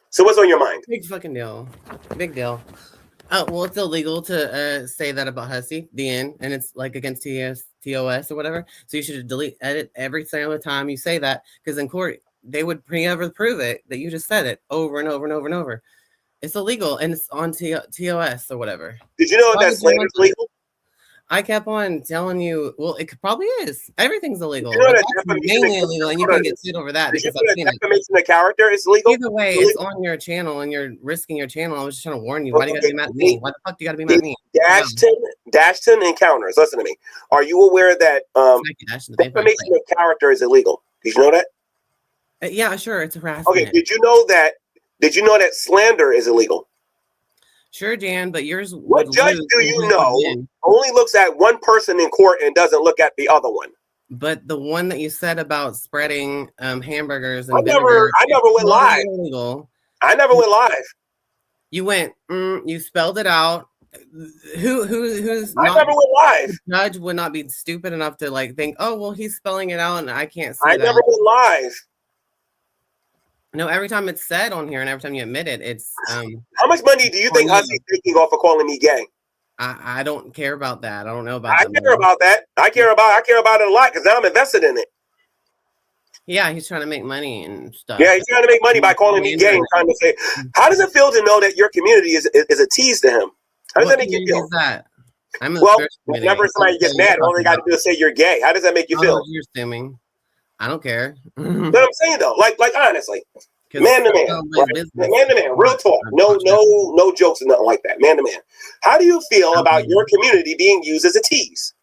So what's on your mind? Big fucking deal. Big deal. Oh, well, it's illegal to say that about Hussy, the end, and it's like against TOS or whatever. So you should edit every single time you say that, because in court, they would never prove it that you just said it over and over and over and over. It's illegal, and it's on TOS or whatever. Did you know that slander is legal? I kept on telling you, well, it probably is. Everything's illegal. You know That's mainly illegal, and you can get sued over that. Did you Because know that defamation of character is legal? Either way, it's on your channel, and you're risking your channel. I was just trying to warn you. Why do you got to be mad at me? Why the fuck do you got to be mad at me? Dashton encounters. Listen to me. Are you aware that defamation of character is illegal? Did you know that? Yeah, sure. It's harassment. Okay. Did you know that slander is illegal? Sure, Dan, but yours. What judge do you know only looks at one person in court and doesn't look at the other one? But the one that you said about spreading hamburgers and I never went live. Illegal. I never went live. You went. You spelled it out. Who's? I never went live. The judge would not be stupid enough to like think, oh well, he's spelling it out, and I can't see. I never went live. No, every time it's said on here, and every time you admit it, it's. How much money do you think Hussy's taking off for calling me gay? I don't care about that. I don't know about that. I care about that. I care about it a lot because now I'm invested in it. Yeah, he's trying to make money and stuff. Yeah, he's trying to make money by calling me gay and trying to say, how does it feel to know that your community is a tease to him? How does that make you feel? Well, whenever somebody gets mad, all they got to do is say you're gay. How does that make you feel? You're assuming. I don't care. But I'm saying though, like honestly, man to man, right? Man to man, real talk. No jokes and nothing like that. Man to man. How do you feel about your community being used as a tease?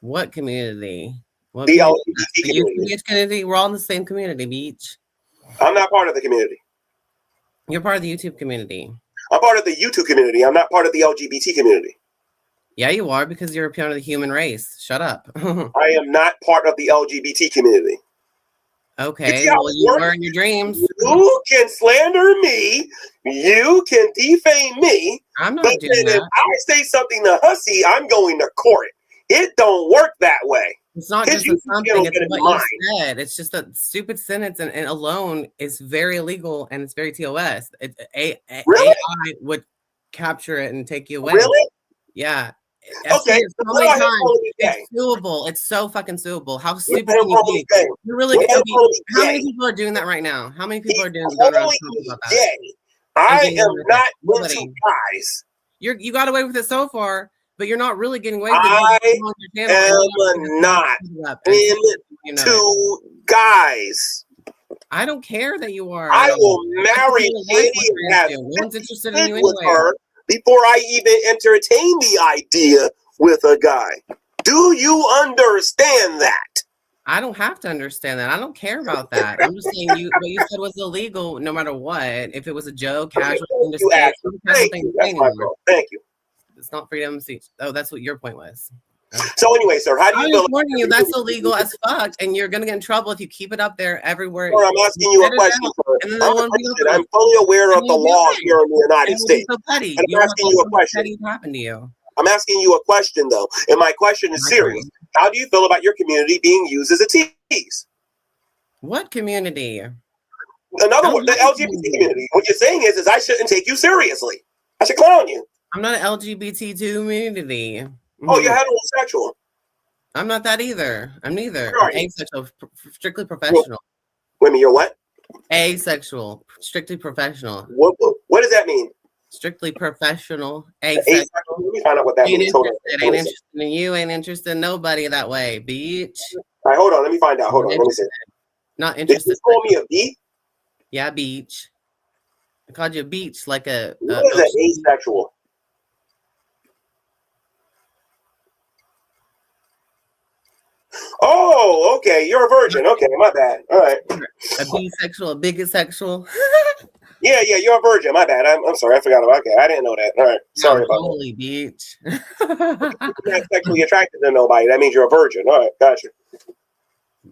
What community? The LGBT community. We're all in the same community, Beach. I'm not part of the community. You're part of the YouTube community. I'm part of the YouTube community. I'm not part of the LGBT community. Yeah, you are, because you're a part of the human race. Shut up. I am not part of the LGBT community. Okay, well, you were in your dreams. You can slander me. You can defame me. I'm not but doing then that. If I say something to Hussy, I'm going to court. It don't work that way. It's not just something. It's what you said. It's just a stupid sentence, and alone is very illegal, and it's very TOS. Really? AI would capture it and take you away. Really? Yeah. Okay. So many times. It's suable. It's so fucking suable. How stupid can you be? You're really good. How many people are doing that right now? How many people are doing that? I am not into guys. You got away with it so far, but you're not really getting away with I it. am not into guys. I don't care that you are. I will marry Katie and have no one's interested in you with anyway. her before I even entertain the idea with a guy. Do you understand that? I don't have to understand that. I don't care about that. I'm just saying what you said was illegal no matter what. If it was a joke, casual thing to say, Thank you. It's not freedom of speech. Oh, that's what your point was. Okay. So anyway, sir, how do you feel? Warning you, that's illegal as fuck, and you're gonna get in trouble if you keep it up there everywhere. Sir, I'm asking you a question, sir. I'm fully aware of the law here in the United States. So petty. I'm asking you a question. Happened to you. I'm asking you a question, though, and my question is serious. How do you feel about your community being used as a tease? What community? In other words, the LGBT community. What you're saying is I shouldn't take you seriously. I should clown you. I'm not an LGBT community. Oh, you're heterosexual. I'm not that either. I'm neither. Sure. I'm asexual, strictly professional. Wait a minute, you're what? Asexual, strictly professional. What does that mean? Strictly professional, Asexual. asexual. Let me find out what that Ain't means. Hold on. interested, ain't interested in you, ain't interested in nobody that way, bitch. All right, hold on. Let me find out. Hold on. Let me see. Not Did interested. you call me a B? Yeah, beach. I called you a beach, like a. What is that? Asexual. Oh, okay. You're a virgin. Okay, my bad. All right. A bisexual, a bigasexual. Yeah, you're a virgin. My bad. I'm sorry. I forgot about. Okay, I didn't know that. All right. Sorry about that. Holy beach. You're not sexually attracted to nobody. That means you're a virgin. All right, gotcha.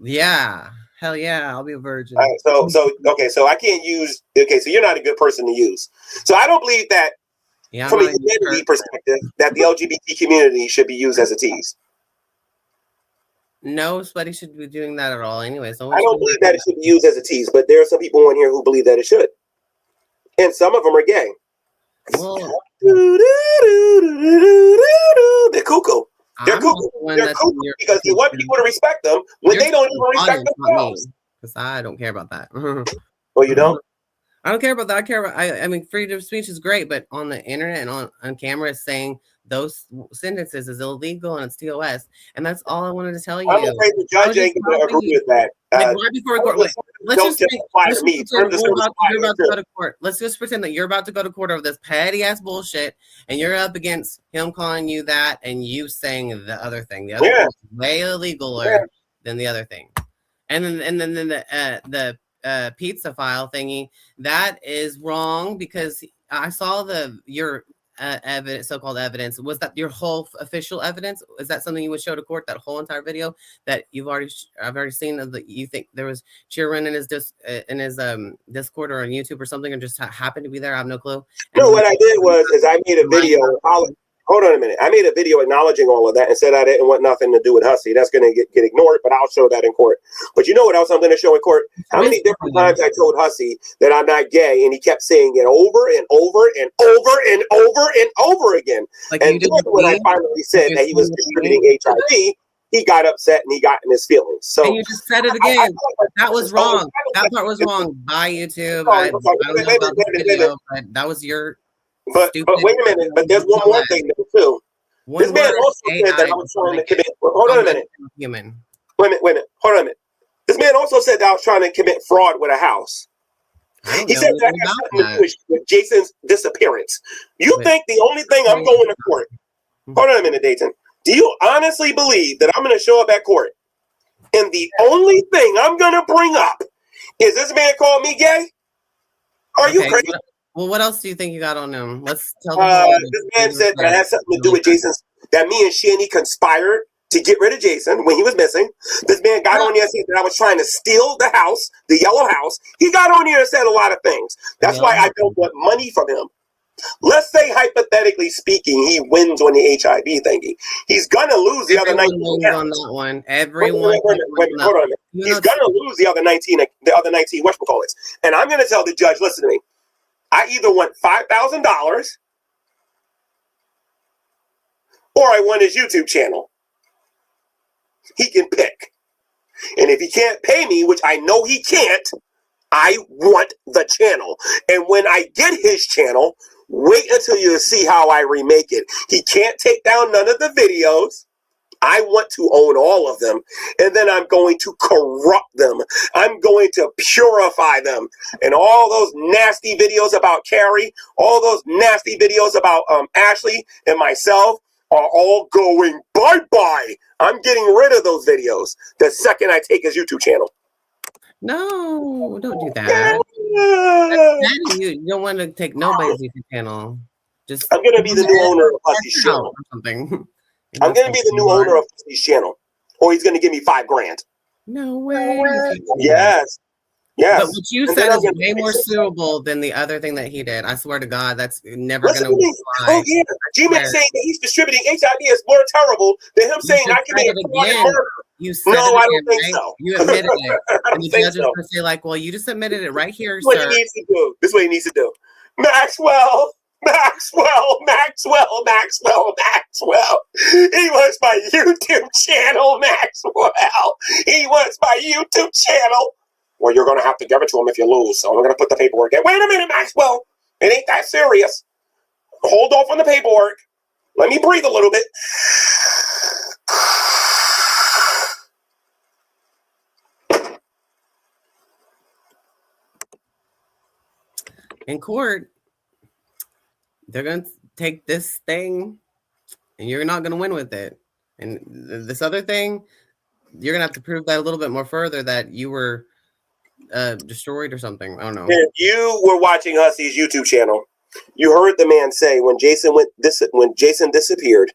Yeah. Hell yeah, I'll be a virgin. All right, so I can't use. Okay, so you're not a good person to use. So I don't believe that Yeah, from a humanity perspective that the LGBT community should be used as a tease. Nobody should be doing that at all. Anyway, so I don't believe that it should be used as a tease, but there are some people on here who believe that it should, and some of them are gay. Well, they're cuckoo. They're cuckoo. They're cuckoo because they want people to respect them when they don't even respect themselves. Because I don't care about that. Well, you don't? I don't care about that. I care about. I mean, freedom of speech is great, but on the internet and on camera, saying those sentences is illegal and it's TOS, and that's all I wanted to tell you. I'm afraid the judge ain't going to agree with that. Right before we go, let's just pretend that you're about to go to court over this petty ass bullshit, and you're up against him calling you that, and you saying the other thing. The other thing is way illegaler than the other thing, and then the pizza file thingy, that is wrong because I saw your evidence, so-called evidence. Was that your whole official evidence? Is that something you would show to court? That whole entire video that I've already seen that you think there was cheering in his Discord or on YouTube or something, and just happened to be there? I have no clue. No, what I did was I made a video. Hold on a minute. I made a video acknowledging all of that and said I didn't want nothing to do with Hussey. That's going to get ignored, but I'll show that in court. But you know what else I'm going to show in court? How many different times I told Hussey that I'm not gay, and he kept saying it over and over and over and over and over again. And then when I finally said that he was distributing HIV, he got upset and he got in his feelings. So and you just said it again. That was wrong. That part was wrong. Bye, YouTube. I don't know about the video, but that was your... But wait a minute. But there's one more thing too. This man also said that I was trying to commit. Hold on a minute. Human. Wait a minute. Hold on a minute. This man also said that I was trying to commit fraud with a house. He said that had something to do with Jason's disappearance. You think the only thing I'm going to court? Hold on a minute, Dayton. Do you honestly believe that I'm going to show up at court and the only thing I'm going to bring up is this man called me gay? Are you crazy? Well, what else do you think you got on him? Let's tell this man said that I had something to do with Jason's, that me and Shanny conspired to get rid of Jason when he was missing. This man got on here and said that I was trying to steal the house, the yellow house. He got on here and said a lot of things. That's why I don't want money from him. Let's say, hypothetically speaking, he wins on the HIV thingy. He's going to lose the other 19 on that one. Everyone. Hold on a minute. He's going to lose the other 19 whatchamacallits. And I'm going to tell the judge, listen to me. I either want $5,000 or I want his YouTube channel. He can pick. And if he can't pay me, which I know he can't, I want the channel. And when I get his channel, wait until you see how I remake it. He can't take down none of the videos. I want to own all of them, and then I'm going to corrupt them. I'm going to purify them. And all those nasty videos about Carrie, all those nasty videos about Ashley and myself are all going bye-bye. I'm getting rid of those videos the second I take his YouTube channel. No, don't do that. You don't want to take nobody's YouTube channel. Just I'm going to be the new owner of Hussey's channel. Or something. I'm going to be the new owner of his channel, or he's going to give me $5,000. No way. Yes. But what you said is way more suitable than the other thing that he did. I swear to God, that's never going to fly. Oh, yeah. G-Man saying that he's distributing HIV is more terrible than him saying I committed murder. You said no, I don't think so. You admitted it. And the judge is going to say, like, well, you just admitted it right here, sir. This is what he needs to do. This is what he needs to do. Maxwell. He wants my YouTube channel, Maxwell. He wants my YouTube channel. Well, you're going to have to give it to him if you lose. So I'm going to put the paperwork in. Wait a minute, Maxwell. It ain't that serious. Hold off on the paperwork. Let me breathe a little bit. In court, they're going to take this thing and you're not going to win with it. And this other thing, you're going to have to prove that a little bit more further, that you were destroyed or something. I don't know. If you were watching Hussey's YouTube channel, you heard the man say when Jason disappeared,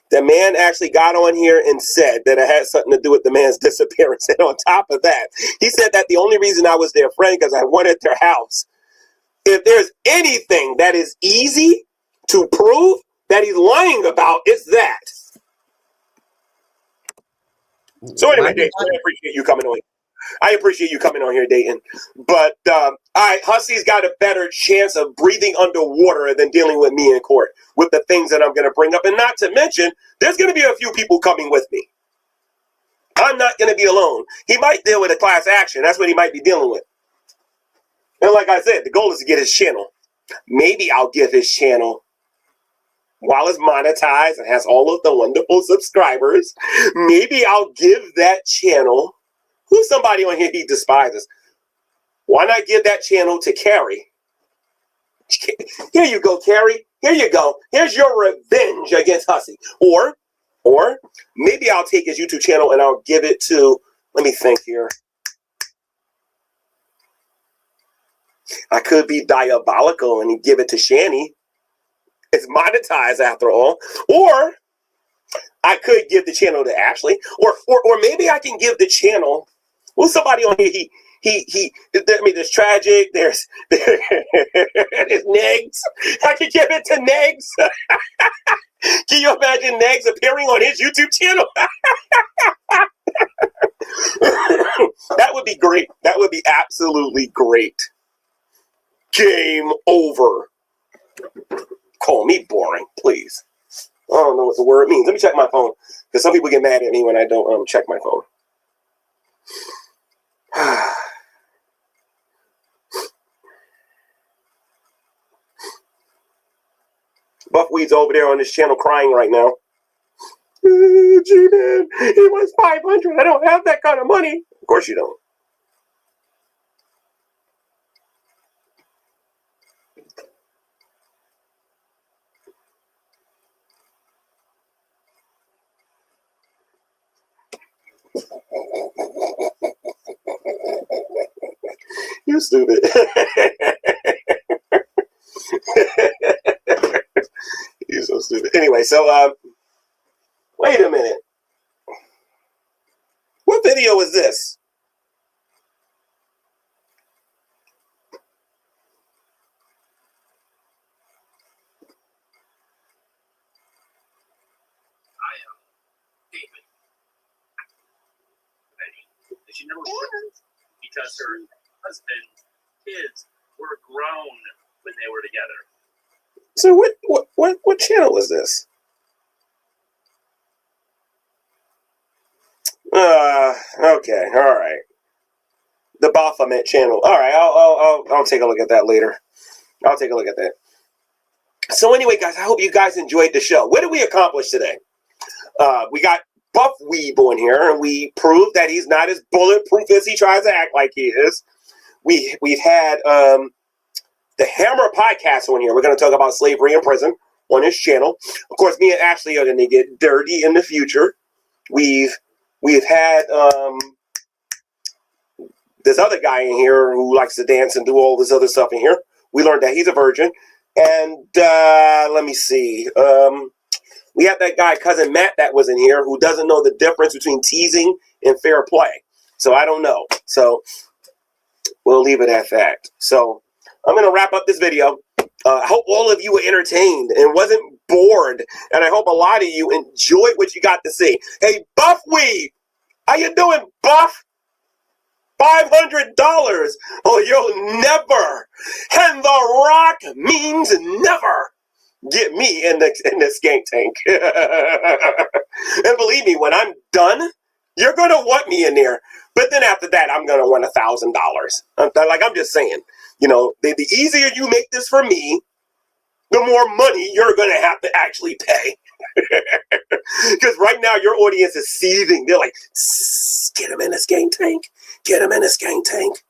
the man actually got on here and said that it had something to do with the man's disappearance. And on top of that, he said that the only reason I was their friend because I wanted their house. If there's anything that is easy to prove that he's lying about, it's that. So anyway, Dayton, I appreciate you coming on. I appreciate you coming on here, Dayton. But Hussey's got a better chance of breathing underwater than dealing with me in court with the things that I'm going to bring up. And not to mention, there's going to be a few people coming with me. I'm not going to be alone. He might deal with a class action. That's what he might be dealing with. And like I said, the goal is to get his channel. Maybe I'll give his channel, while it's monetized and has all of the wonderful subscribers, maybe I'll give that channel, who's somebody on here he despises? Why not give that channel to Carrie? Here you go, Carrie. Here you go. Here's your revenge against Hussey. Or maybe I'll take his YouTube channel and I'll give it to, let me think here. I could be diabolical and give it to Shani. It's monetized after all. Or I could give the channel to Ashley. Or maybe I can give the channel. Well, somebody on here, there's Tragic, there's Negs. I could give it to Negs. Can you imagine Negs appearing on his YouTube channel? That would be great. That would be absolutely great. Game over. Call me boring, please. I don't know what the word means. Let me check my phone. Because some people get mad at me when I don't check my phone. Buffweed's over there on this channel crying right now. G-Man, it was $500. I don't have that kind of money. Of course you don't. You stupid. You're so stupid. Anyway, so wait a minute. What video is this? She never worked because her husband, kids were grown when they were together. So what channel is this? Okay, all right. The Baphomet channel. All right, I'll take a look at that later. I'll take a look at that. So anyway, guys, I hope you guys enjoyed the show. What did we accomplish today? We got buffweeb on here, and we proved that he's not as bulletproof as he tries to act like he is. We've had the Hammer podcast on here. We're going to talk about slavery in prison on his channel. Of course, me and Ashley are going to get dirty in the future. We've had this other guy in here who likes to dance and do all this other stuff in here. We learned that he's a virgin. And let me see. We had that guy, Cousin Matt, that was in here who doesn't know the difference between teasing and fair play. So I don't know. So we'll leave it at that. So I'm going to wrap up this video. I hope all of you were entertained and wasn't bored. And I hope a lot of you enjoyed what you got to see. Hey, Buffweeb, how you doing, Buff? $500. Oh, you'll never. And the rock means never. Get me in the Skank Tank. And believe me, when I'm done, You're going to want me in there. But then after that, I'm going to want $1,000. Like, I'm just saying, you know, the easier you make this for me, the more money you're going to have to actually pay. Because right now, your audience is seething. They're like, get him in a Skank Tank. Get him in a Skank Tank.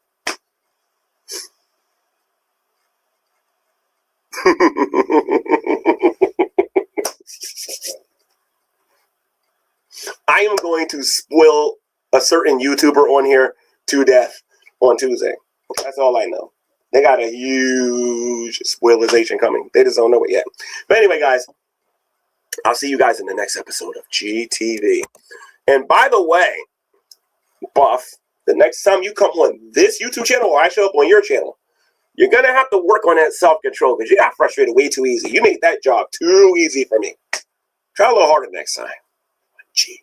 I am going to spoil a certain YouTuber on here to death on Tuesday. That's all I know. They got a huge spoilization coming. They just don't know it yet. But anyway, guys, I'll see you guys in the next episode of GTV. And by the way, Buff, the next time you come on this YouTube channel or I show up on your channel, you're going to have to work on that self-control because you got frustrated way too easy. You made that job too easy for me. Try a little harder next time. Gee.